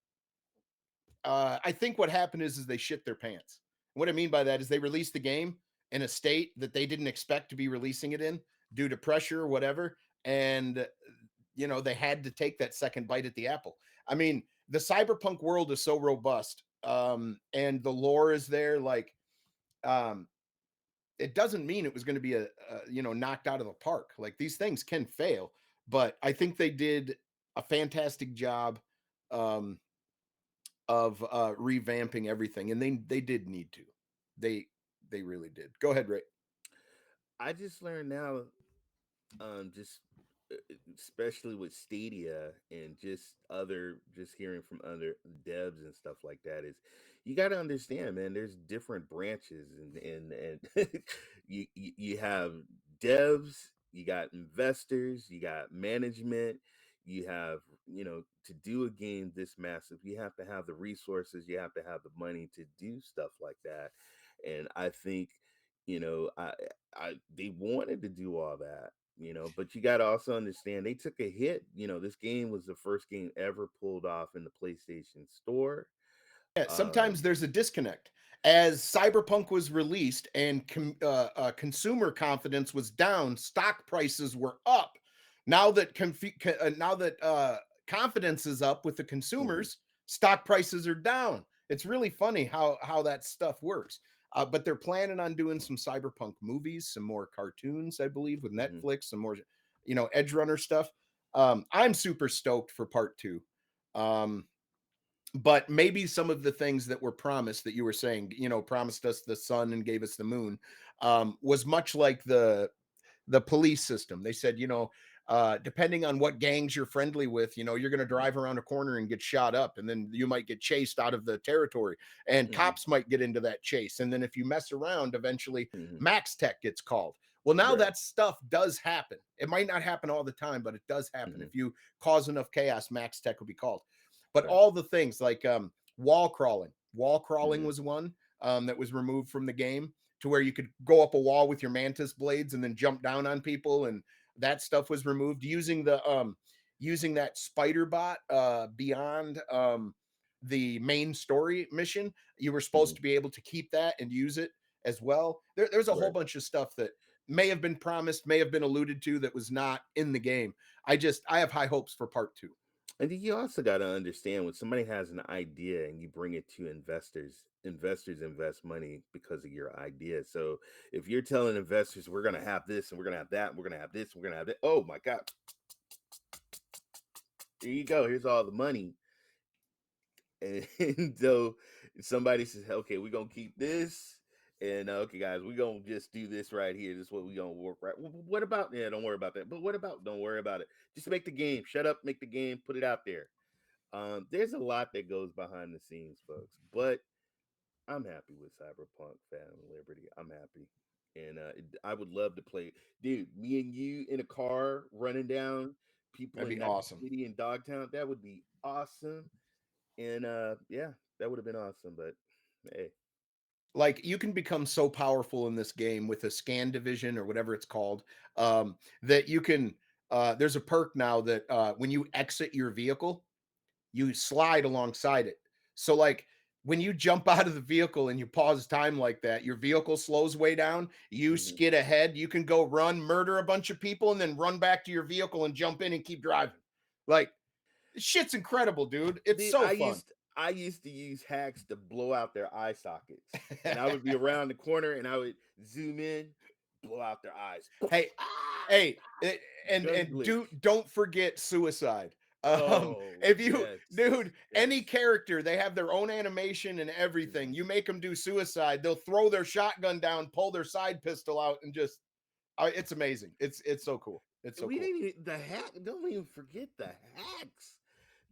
I think what happened is they shit their pants. What I mean by that is they released the game in a state that they didn't expect to be releasing it in due to pressure or whatever, and they had to take that second bite at the apple. I mean, the cyberpunk world is so robust, and the lore is there. Like, um, it doesn't mean it was going to be knocked out of the park. Like, these things can fail, but I think they did a fantastic job, um, of revamping everything, and they did need to. They they really did. Go ahead, Ray. I just learned now, just especially with Stadia and just just hearing from other devs and stuff like that, is you got to understand, man. There's different branches, and you have devs, you got investors, you got management, you have, to do a game this massive, you have to have the resources, you have to have the money to do stuff like that. And I think, you know, I they wanted to do all that, but you got to also understand they took a hit. This game was the first game ever pulled off in the PlayStation Store. Yeah, sometimes Um, there's a disconnect. As Cyberpunk was released and consumer confidence was down, stock prices were up. Now that confidence is up with the mhm, consumers, stock prices are down. It's really funny how that stuff works. But they're planning on doing some Cyberpunk movies, some more cartoons, I believe, with mhm, Netflix, some more, Edge Runner stuff. I'm super stoked for part two. Um, but maybe some of the things that were promised, that you were saying, promised us the sun and gave us the moon, was much like the police system. They said, depending on what gangs you're friendly with, you're going to mhm, drive around a corner and get shot up, and then you might get chased out of the territory, and mhm, cops might get into that chase, and then if you mess around, eventually mhm. Max Tech gets called. Well, now Right. that stuff does happen. It might not happen all the time, but it does happen. Mhm, If you cause enough chaos, Max Tech will be called. But right. all the things like wall crawling Mhm, was one, that was removed from the game, to where you could go up a wall with your mantis blades and then jump down on people, and that stuff was removed. Using that spider bot beyond the main story mission, you were supposed mhm, to be able to keep that and use it as well. There's a whole right. bunch of stuff that may have been promised, may have been alluded to, that was not in the game. I have high hopes for part two. And then you also got to understand, when somebody has an idea and you bring it to investors, investors invest money because of your idea. So if you're telling investors, we're going to have this and we're going to have that, and we're going to have this, and we're going to have that, oh my God, here you go. Here's all the money. And so somebody says, okay, we're going to keep this. And okay, guys, we're going to just do this right here. This is what we're going to work right. What about, yeah, don't worry about that. But what about, don't worry about it. Just make the game. Shut up, make the game, put it out there. There's a lot that goes behind the scenes, folks, but I'm happy with Cyberpunk Phantom Liberty. I'm happy. And I would love to play, dude. Me and you in a car running down people That'd in be Night awesome. City and Dogtown. That would be awesome. And yeah, that would have been awesome. But hey, Like, you can become so powerful in this game with a scan division or whatever it's called, that you can there's a perk now that when you exit your vehicle, you slide alongside it. So, like, when you jump out of the vehicle and you pause time like that, your vehicle slows way down, you mhm. skid ahead, you can go run, murder a bunch of people, and then run back to your vehicle and jump in and keep driving. Like, shit's incredible, dude. It's Dude, so fun. I used to use hacks to blow out their eye sockets, and I would be around the corner and I would zoom in, blow out their eyes. Hey, Ah! hey, Gun and glitch. don't forget suicide. Oh If you, yes, dude, any yes. character, they have their own animation and everything. Mhm. You make them do suicide, they'll throw their shotgun down, pull their side pistol out, and just, it's amazing. It's so cool. It's so We cool. didn't even, the hack. Don't even forget the hacks.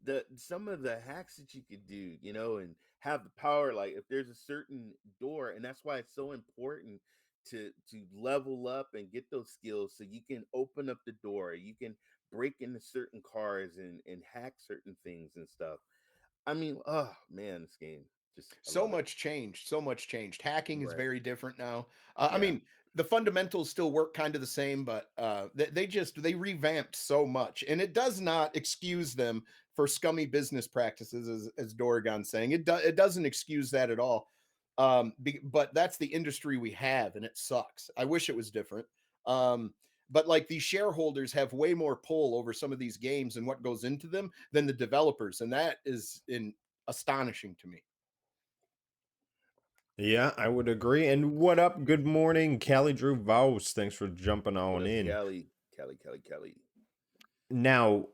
The Some of the hacks that you could do, and have the power. Like if there's a certain door, and that's why it's so important to level up and get those skills, so you can open up the door. You can break into certain cars and hack certain things and stuff. I mean, oh man, this game, just I So love it. much changed. So much changed. Hacking is Right? very different now. I Yeah. mean, the fundamentals still work kind of the same, but they revamped so much, and it does not excuse them for scummy business practices, as Dorgan's saying. It doesn't excuse that at all. But that's the industry we have, and it sucks. I wish it was different. Um, but like these shareholders have way more pull over some of these games and what goes into them than the developers, and that is astonishing to me. Yeah, I would agree. And what up? Good morning, Callie Drew Vos. Thanks for jumping What on up, in. Kelly? Now,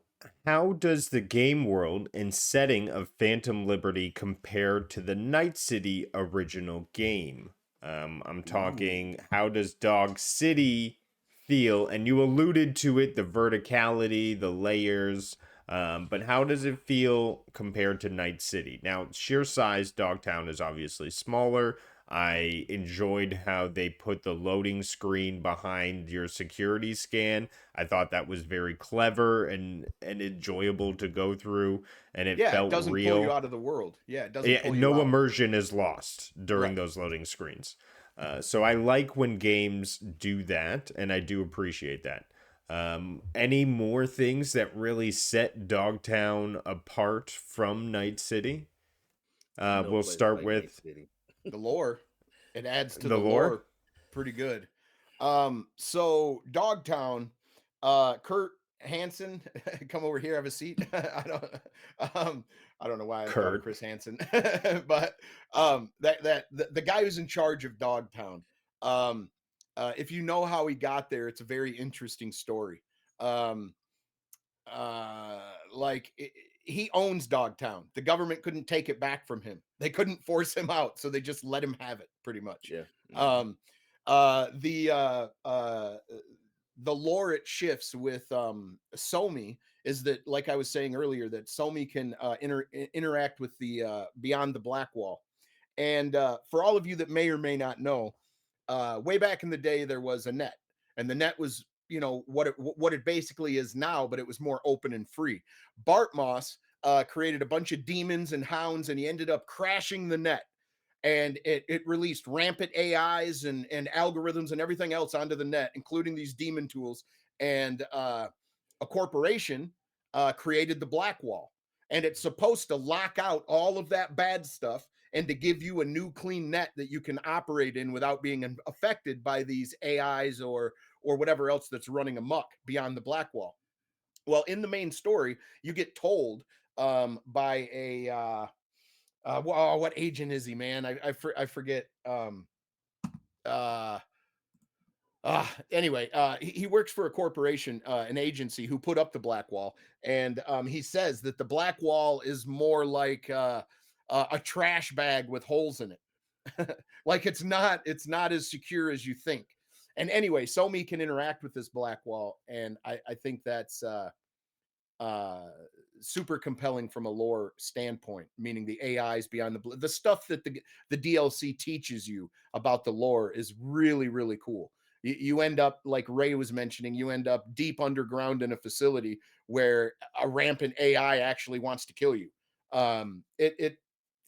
how does the game world and setting of Phantom Liberty compare to the Night City original game? I'm Ooh. talking, how does Dog City feel? And you alluded to it, the verticality, the layers, but how does it feel compared to Night City? Now, sheer size, Dogtown is obviously smaller. I enjoyed how they put the loading screen behind your security scan. I thought that was very clever and enjoyable to go through, and it Yeah, it felt doesn't pull you real. out of the world. Yeah, it doesn't Yeah, pull you no out. immersion is lost during Right. those loading screens. So I like when games do that, and I do appreciate that. Any more things that really set Dogtown apart from Night City? No We'll place start like Night with City. The lore, it adds to the the lore. lore pretty good. So Dogtown, Kurt Hansen, come over here, have a seat. Um, I don't know why I thought of Kurt. Chris Hansen, but the guy who's in charge of Dogtown. Um, if you know how he got there, it's a very interesting story. Um, like he owns Dogtown. The government couldn't take it back from him. They couldn't force him out, so they just let him have it pretty much. Yeah. Um, uh, the uh, uh, the lore it shifts with Somi is that, like I was saying earlier, that Somi can interact with the beyond the black wall. And for all of you that may or may not know, way back in the day, there was a net, and the net was, you know, what it basically is now, but it was more open and free. Bart Moss created a bunch of demons and hounds, and he ended up crashing the net, and it released rampant AIs and algorithms and everything else onto the net, including these demon tools. And a corporation created the Black Wall, and it's supposed to lock out all of that bad stuff and to give you a new clean net that you can operate in without being affected by these AIs or whatever else that's running amok beyond the Black Wall. Well, in the main story, you get told by a what agent is he, man? I forget. Uh, Anyway, he works for a corporation, an agency who put up the Black Wall, and he says that the Black Wall is more like a trash bag with holes in it. Like it's not as secure as you think. And anyway, Somi can interact with this Black Wall, and I think that's uh super compelling from a lore standpoint, meaning the AIs beyond the stuff that the DLC teaches you about the lore is really really cool. You end up, like Ray was mentioning, you end up deep underground in a facility where a rampant AI actually wants to kill you.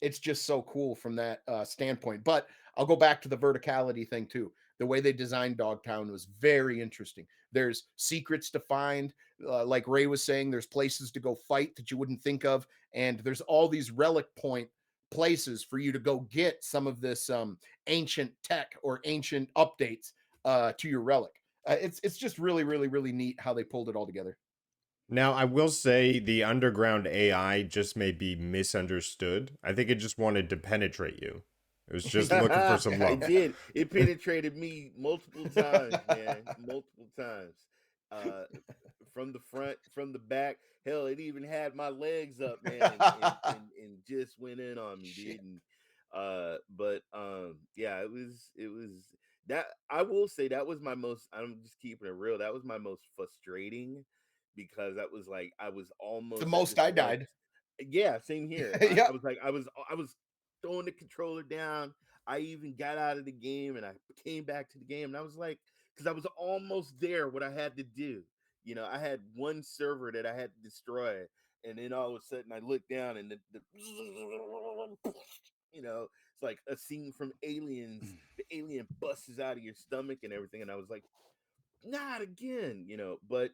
It's just so cool from that standpoint. But I'll go back to the verticality thing too. The way they designed Dogtown was very interesting. There's secrets to find, like Ray was saying, there's places to go fight that you wouldn't think of, and there's all these relic point places for you to go get some of this ancient tech or ancient updates to your relic. It's just really really really neat how they pulled it all together. Now, I will say the underground AI just may be misunderstood. I think it just wanted to penetrate you. It was just looking for some It love. did. It penetrated me multiple times, man. Multiple times. Uh, from the front, from the back. Hell, it even had my legs up, man, and just went in on me, Shit. dude. And but yeah, it was that I will say that was my most. I'm just keeping it real. That was my most frustrating because that was like I was The almost at most this I one. died. Yeah, same here. I Yep. was like I was throwing the controller down. I even got out of the game and I came back to the game and I was like, because I was almost there, what I had to do. You know, I had one server that I had to destroy, and then all of a sudden I looked down and the you know, it's like a scene from Aliens. The alien busts out of your stomach and everything, and I was like, not again, you know. But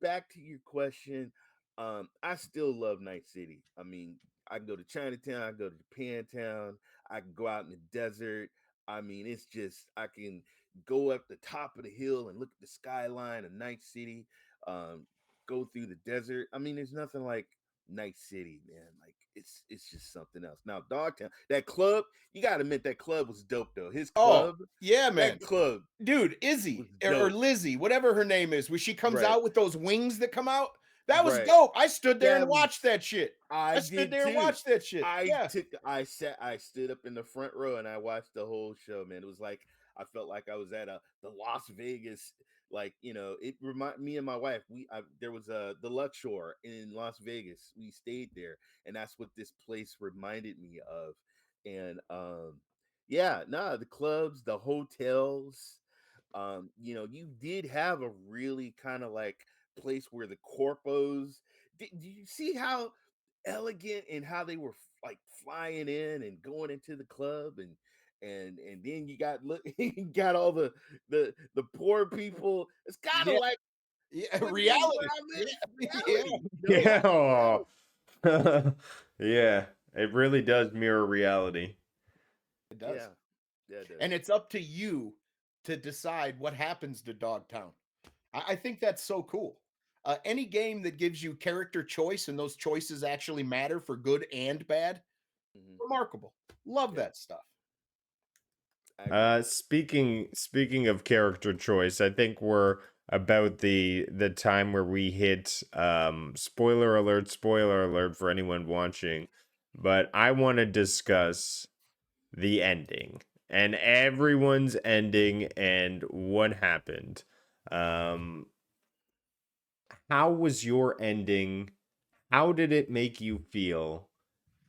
back to your question, I still love Night City. I mean, I can go to Chinatown, I can go to Japantown, I can go out in the desert. I mean, it's just I can. go up the top of the hill and look at the skyline of Night City, um, go through the desert. I mean, there's nothing like Night City, man. Like it's just something else. Now, Dogtown, that club, you gotta admit that club was dope though. His Oh, club, yeah, that man. club Dude, was Izzy or dope. Lizzie, whatever her name is, when she comes Right, out with those wings that come out, that was right. dope. I stood there and That was watched that shit. I I stood did there and too. watched that shit. I Yeah. took I stood up in the front row and I watched the whole show, man. It was like I felt like I was at the Las Vegas, like, it remind me and my wife, there was the Luxor in Las Vegas. We stayed there, and that's what this place reminded me of. And yeah, nah, the clubs, the hotels, you did have a really kind of like place where the corpos, did you see how elegant and how they were like flying in and going into the club, and then you got look you got all the poor people. It's kind of Yeah. like Yeah. what it is where Reality. I Yeah. live. Yeah. Reality, Yeah. it's Aw. reality. Yeah. It really does mirror reality. It Yeah, does. yeah, it does. And it's up to you to decide what happens to Dogtown. I think that's so cool. Any game that gives you character choice and those choices actually matter for good and bad, Hmm. remarkable. Love Yeah, that stuff. I agree. Speaking of character choice, I think we're about the time where we hit spoiler alert for anyone watching, but I want to discuss the ending and everyone's ending and what happened. Um, how was your ending? How did it make you feel?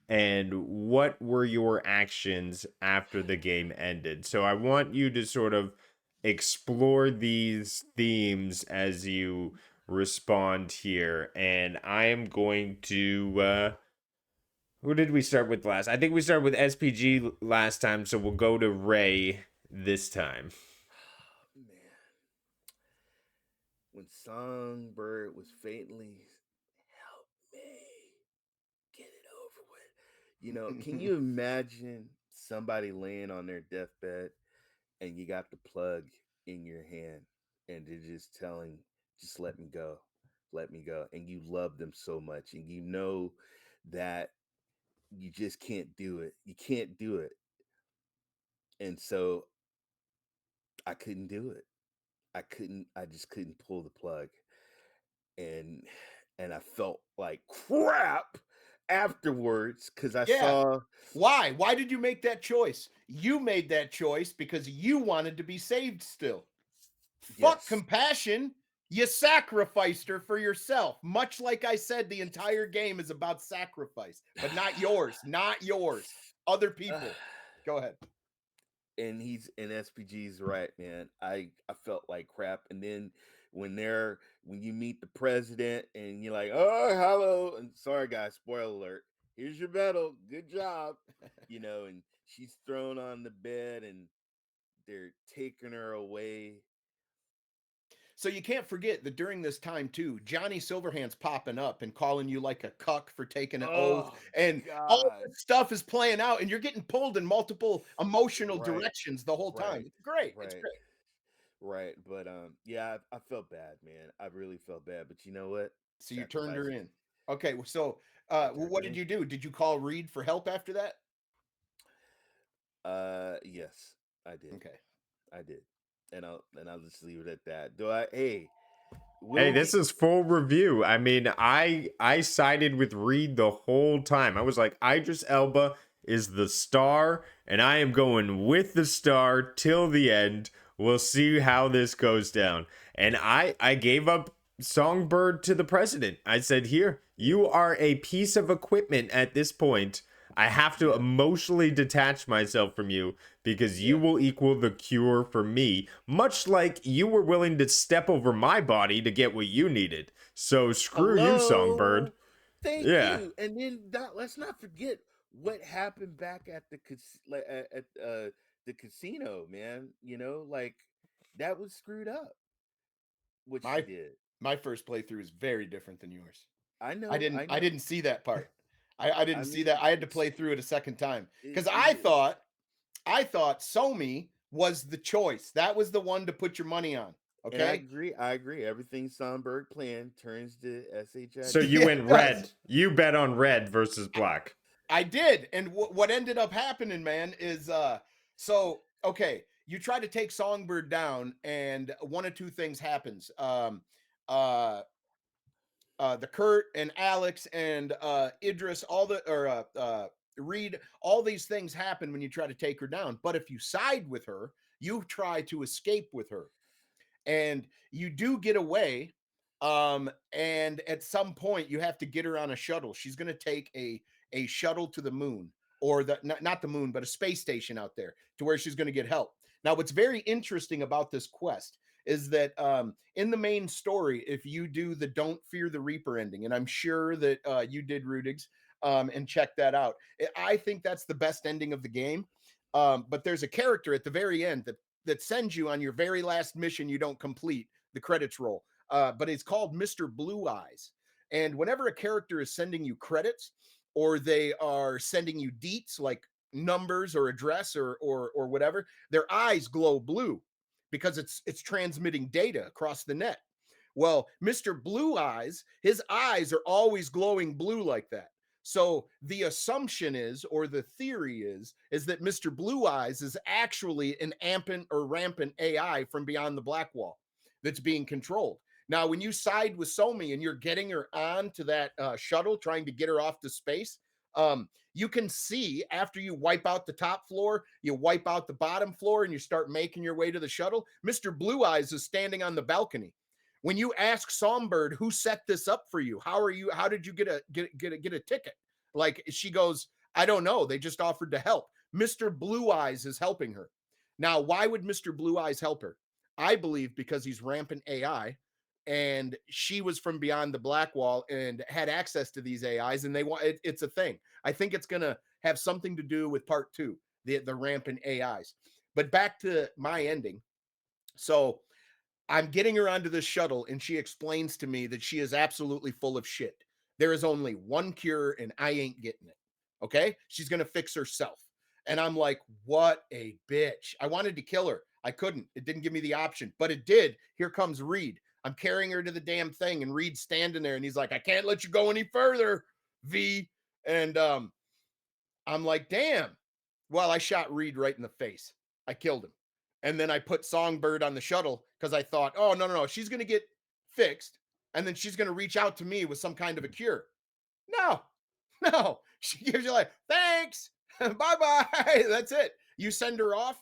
And what were your actions after the game ended? So I want you to sort of explore these themes as you respond here. And I am going to who did we start with last? I think we started with SPG last time, so we'll go to Ray this time. Man, when Songbird was faintly, help me get it over with. Can you imagine somebody laying on their deathbed and you got the plug in your hand and they're just telling, just let me go. And you love them so much and you know that you just can't do it. You can't do it. And so I couldn't do it. I just couldn't pull the plug. And I felt like crap afterwards because I Yeah. saw. Why? Why did you make that choice? You made that choice because you wanted to be saved still. Fuck Yes. compassion. You sacrificed her for yourself. Much like I said, the entire game is about sacrifice, but not yours, not yours. Other people. Go ahead. And he's and SPG's right, man. I felt like crap. And then when you meet the president and you're like, oh, hello, and sorry guys, spoiler alert. Here's your medal. Good job. And she's thrown on the bed and they're taking her away. So you can't forget that during this time too, Johnny Silverhand's popping up and calling you like a cuck for taking an oath, Oh and all God. this stuff is playing out, and you're getting pulled in multiple emotional Right. directions the whole time. Right. It's great. It's Right. great. Right. But yeah, I felt bad, man. I really felt bad. But you know what? So you turned her Sacrifice. in. Okay, so I turned what her did in. you do? Did you call Reed for help after that? Yes, I did. Okay. I did. And I'll just leave it at that. Do I hey, Hey, will this we is full review. I mean, I sided with Reed the whole time. I was like, Idris Elba is the star, and I am going with the star till the end. We'll see how this goes down. And I gave up Songbird to the president. I said, "Here, yeah, you are a piece of equipment at this point. I have to yeah, emotionally detach myself from you because you yeah. will equal the cure for me, much like you were willing to step over my body to get what you needed. So screw you, Songbird." Hello. Thank Yeah. you. And then let's not forget what happened back at at the casino, man. Like that was screwed up what she My did. my first playthrough is very different than yours. I I know, didn't I I know. didn't see that part. I I didn't see mean, that. I had to it's play through it a second time it, because it, I thought Somi was the choice. That was the one to put your money on. And I Okay. agree. I agree. Everything Sonberg planned turns to So SHIT. you Yeah, went it does. red. You bet on red versus black. I did. And what ended up happening, man, is so okay, you try to take Songbird down, and one of two things happens. Uh the Kurt and Alex and Idris, all the or Reed, all these things happen when you try to take her down. But if you side with her, you try to escape with her, and you do get away. And at some point you have to get her on a shuttle. She's going to take a shuttle to the moon, or the not the moon, but a space station out there, to where she's going to get help. Now what's very interesting about this quest is that in the main story, if you do the Don't Fear the Reaper ending, and I'm sure that you did, Rudigs, and check that out, I think that's the best ending of the game. But there's a character at the very end that sends you on your very last mission you don't complete. The credits roll, but it's called Mr. Blue Eyes. And whenever a character is sending you credits, or they are sending you deets like numbers or address or whatever, their eyes glow blue because it's transmitting data across the net. Well, Mr. Blue Eyes, his eyes are always glowing blue like that. So the assumption is, or the theory is that Mr. Blue Eyes is actually an rampant AI from beyond the black wall that's being controlled. Now, when you side with Somi and you're getting her on to that shuttle, trying to get her off to space, you can see after you wipe out the top floor, you wipe out the bottom floor, and you start making your way to the shuttle. Mr. Blue Eyes is standing on the balcony. When you ask Songbird who set this up for you, how did you get a ticket? Like, she goes, I don't know. They just offered to help. Mr. Blue Eyes is helping her. Now, why would Mr. Blue Eyes help her? I believe because he's rampant AI, and she was from beyond the black wall and had access to these AIs, and it's a thing. I think it's gonna have something to do with part two, the rampant AIs. But back to my ending. So I'm getting her onto this shuttle, and she explains to me that she is absolutely full of shit. There is only one cure, and I ain't getting it. Okay? She's going to fix herself. And I'm like, what a bitch. I wanted to kill her. I couldn't. It didn't give me the option, but it did. Here comes Reed. I'm carrying her to the damn thing, and Reed's standing there, and he's like, I can't let you go any further, V. And I'm like, damn. Well, I shot Reed right in the face. I killed him. And then I put Songbird on the shuttle because I thought, oh, no. She's going to get fixed. And then she's going to reach out to me with some kind of a cure. No, no. She gives you like, thanks. Bye bye. That's it. You send her off.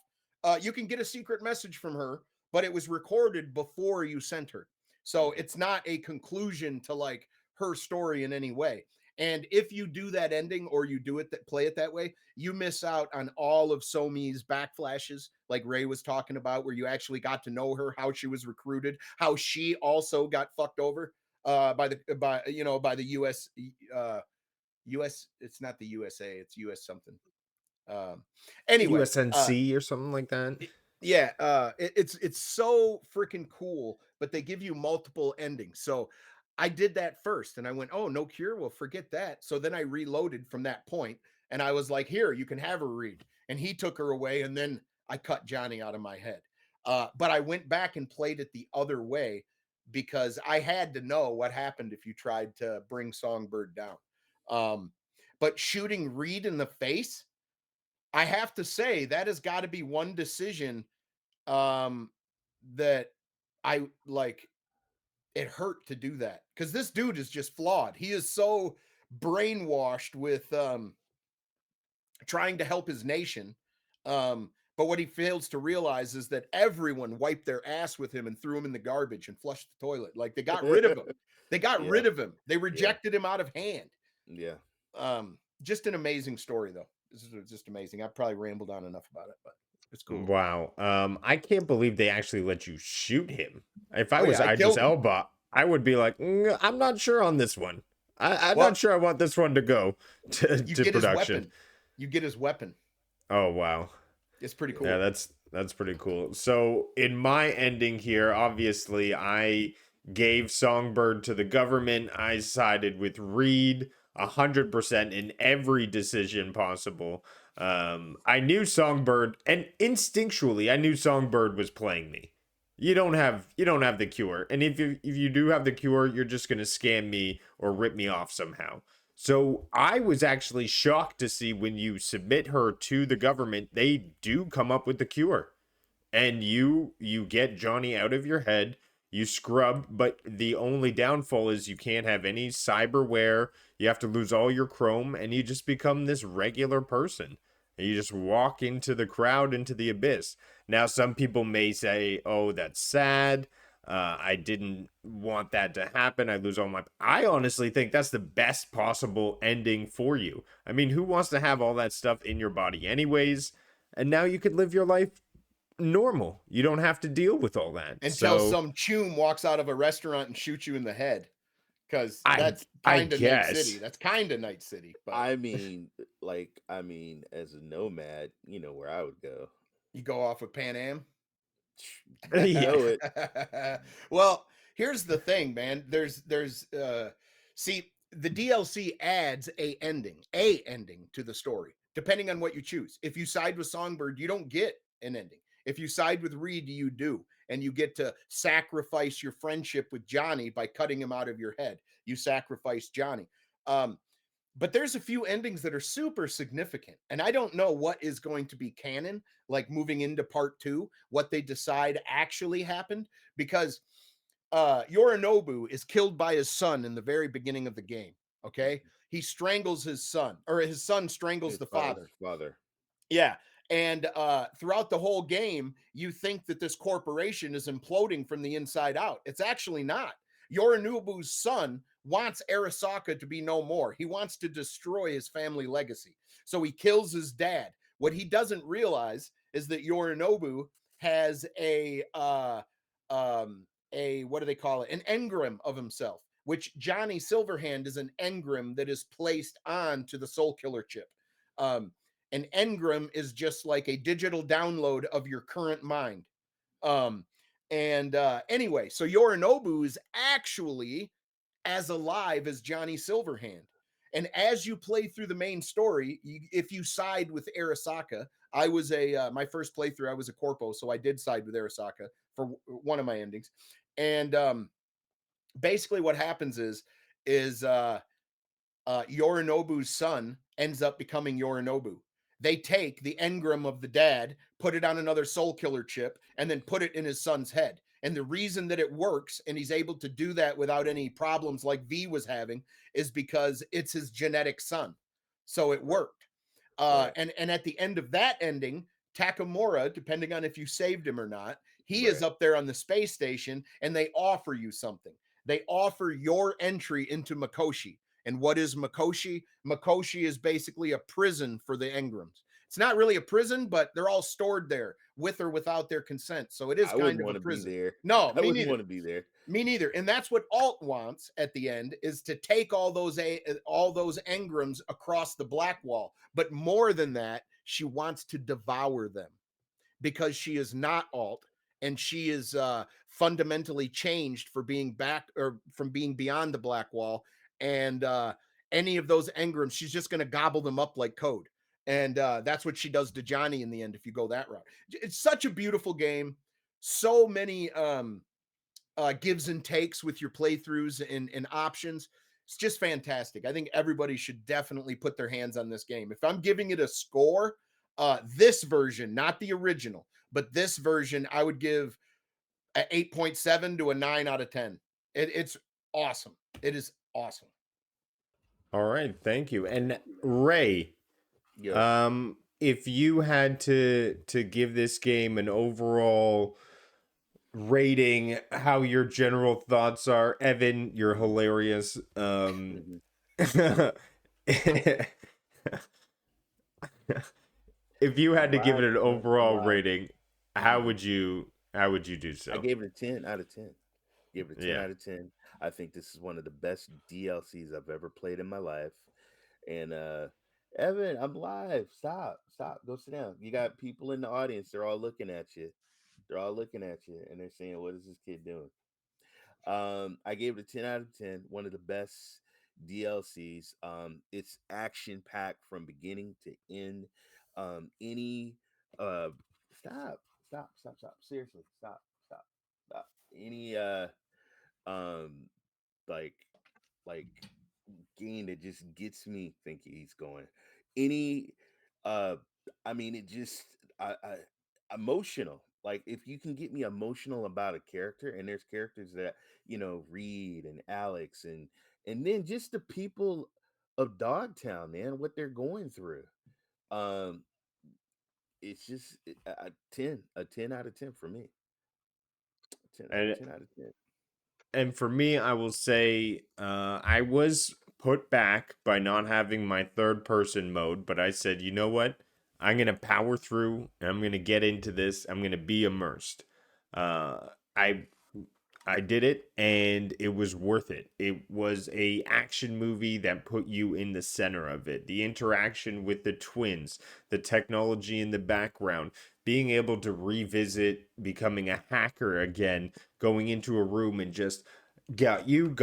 You can get a secret message from her, but it was recorded before you sent her. So it's not a conclusion to like her story in any way. And if you do that ending, or you do it play it that way, you miss out on all of Somi's backflashes, like Ray was talking about, where you actually got to know her, how she was recruited, how she also got fucked over by the US. It's not the USA, it's US something. Anyway, USNC or something like that. yeah, it's so freaking cool, but they give you multiple endings. So I did that first, and I went, oh, no cure, well, forget that. So then I reloaded from that point, and I was like, here, you can have her Reed. And he took her away, and then I cut Johnny out of my head. But I went back and played it the other way, because I had to know what happened if you tried to bring Songbird down. But shooting Reed in the face, I have to say that has got to be one decision um that I like. It hurt to do that because this dude is just flawed. He is so brainwashed with trying to help his nation. But what he fails to realize is that everyone wiped their ass with him and threw him in the garbage and flushed the toilet. Like, they got rid of him. They got Yeah. rid of him. They Yeah. rejected him out of hand. Yeah. Just an amazing story, though. This is just amazing. I've probably rambled on enough about it, but it's cool. Wow. I can't believe they actually let you shoot him. If I Oh, was yeah, I Idris killed him. Elba, I would be like, I'm not sure on this one. I'm Well, not sure I want this one to go to you get his production. weapon. You get his weapon. Oh wow. It's pretty cool. Yeah, that's pretty cool. So in my ending here, obviously I gave Songbird to the government. I sided with Reed 100% in every decision possible. I knew Songbird, and instinctually, I knew Songbird was playing me. You don't have the cure, and if you do have the cure, you're just gonna scam me or rip me off somehow. So I was actually shocked to see when you submit her to the government, they do come up with the cure, and you get Johnny out of your head. You scrub, but the only downfall is you can't have any cyberware. You have to lose all your chrome, and you just become this regular person. And you just walk into the crowd, into the abyss. Now, some people may say, "Oh, that's sad. I didn't want that to happen. I lose all my." I honestly think that's the best possible ending for you. I mean, who wants to have all that stuff in your body, anyways? And now you could live your life normal. You don't have to deal with all that. Until So some chum walks out of a restaurant and shoots you in the head, because I that's I kind of Night City. guess. That's kind of Night City, but as a nomad, you know where I would go. you go off with Pan Am. You Yeah. know it. Well, here's the thing, man. See, the DLC adds a ending to the story, depending on what you choose. If you side with Songbird, you don't get an ending. If you side with Reed, you do. And you get to sacrifice your friendship with Johnny by cutting him out of your head. You sacrifice Johnny. Um, but there's a few endings that are super significant, and I don't know what is going to be canon, like moving into part 2, what they decide actually happened, because Yorinobu is killed by his son in the very beginning of the game. Okay, he strangles his son, or his son strangles the His father. father. Yeah. And throughout the whole game, you think that this corporation is imploding from the inside out. It's actually not. Yorinobu's son wants Arasaka to be no more. He wants to destroy his family legacy. So he kills his dad. What he doesn't realize is that Yorinobu has a what do they call it? An engram of himself, which Johnny Silverhand is an engram that is placed onto the Soul Killer chip. Um, an engram is just like a digital download of your current mind. Um, and anyway, so Yorinobu is actually as alive as Johnny Silverhand. And as you play through the main story, if you side with Arasaka, I was my first playthrough, I was a corpo, so I did side with Arasaka for one of my endings. And basically, what happens is Yorinobu's son ends up becoming Yorinobu. They take the engram of the dad, put it on another soul killer chip, and then put it in his son's head. And the reason that it works and he's able to do that without any problems like V was having is because it's his genetic son. So it worked. Right. And at the end of that ending, Takamura, depending on if you saved him or not, he is Right. up there on the space station and they offer you something. They offer your entry into Makoshi. And what is Makoshi? Makoshi is basically a prison for the engrams. It's not really a prison, but they're all stored there with or without their consent. So it is I kind wouldn't of a want to be prison. there. No, I me wouldn't neither. want to be there. Me neither. And that's what Alt wants at the end, is to take all those engrams across the black wall. But more than that, she wants to devour them, because she is not Alt, and she is fundamentally changed for being back, or from being beyond the black wall. And any of those engrams, she's just going to gobble them up like code. And that's what she does to Johnny in the end if you go that route. It's such a beautiful game. So many gives and takes with your playthroughs and options. It's just fantastic. I think everybody should definitely put their hands on this game. If I'm giving it a score, this version, not the original, but this version, I would give an 8.7 to a 9 out of 10. It's awesome. It is awesome. All right, thank you. And Ray, Yo. if you had to give this game an overall rating, how your general thoughts are, Evan, you're hilarious. Mhm. If you I'm had to give it live, an man. I'm overall live. rating, Mhm. how would you do I so? gave it a 10 out of 10. Gave it a 10 Yeah. out of 10. I think this is one of the best DLCs I've ever played in my life. And Evan, I'm live. Stop. Stop. Go sit down. You got people in the audience. They're all looking at you. They're all looking at you and they're saying, "What is this kid doing?" I gave it a 10 out of 10. One of the best DLCs. It's action packed from beginning to end. Any stop, stop. Seriously, stop. Any um like like game that just gets me thinking he's going. Any uh I mean it just I emotional. Like if you can get me emotional about a character, and there's characters that, Reed and Alex, and then just the people of Dogtown, man, what they're going through. Um it's just a 10 out of 10 for me. And 10 out of 10. for me, I will say I was put back by not having my third person mode, but I said, you know what? I'm gonna power through and I'm gonna get into this. I'm gonna be immersed. Uh, I I did it and it was worth it. It was a action movie that put you in the center of it. The interaction with the twins, the technology in the background, being able to revisit becoming a hacker again, going into a room and just got you,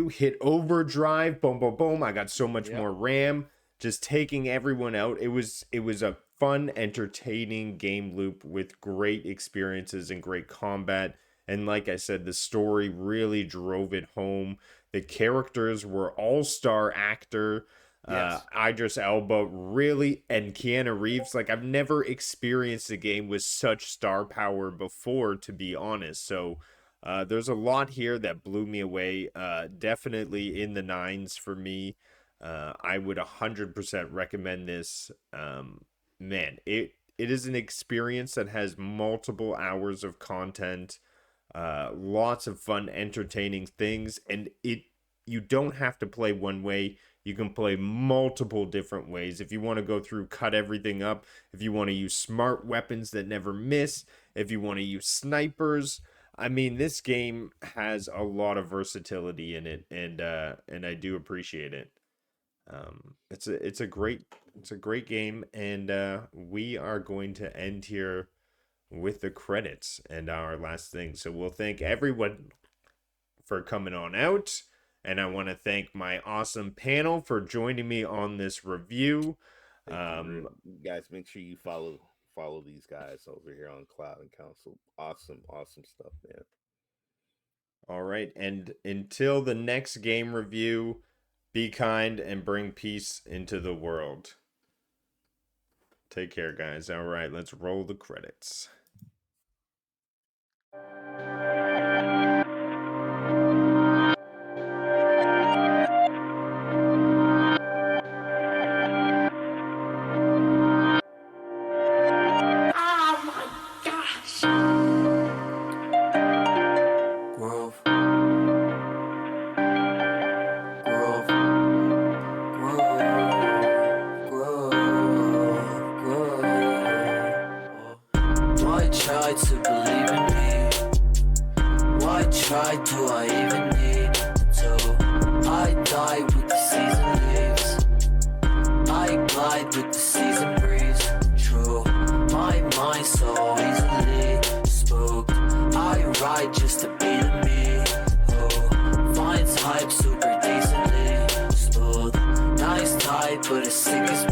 hit overdrive, boom, boom, boom. I got so much Yep. more RAM, just taking everyone out. It was a fun, entertaining game loop with great experiences and great combat. And like I said, the story really drove it home. The characters were all-star actor. Yes. Idris Elba really, and Keanu Reeves. Like I've never experienced a game with such star power before, to be honest. So there's a lot here that blew me away. Definitely in the nines for me. I would 100% recommend this. Man, it is an experience that has multiple hours of content, lots of fun, entertaining things, and you don't have to play one way. You can play multiple different ways. If you want to go through, cut everything up. If you want to use smart weapons that never miss. If you want to use snipers. I mean, this game has a lot of versatility in it, and I do appreciate it. It's a great game, and we are going to end here with the credits and our last thing. So we'll thank everyone for coming on out, and I want to thank my awesome panel for joining me on this review. Thank you, guys. Make sure you follow these guys over here on Cloud and Council. Awesome stuff, man. All right, and until the next game review, be kind and bring peace into the world. Take care, guys. All right, let's roll the credits. To believe in me. Why try? Do I even need to? I die with the season leaves. I glide with the season breeze. True, my mind so easily spooked. I ride just to be the me who finds hype super decently smooth. Nice type, but as sick as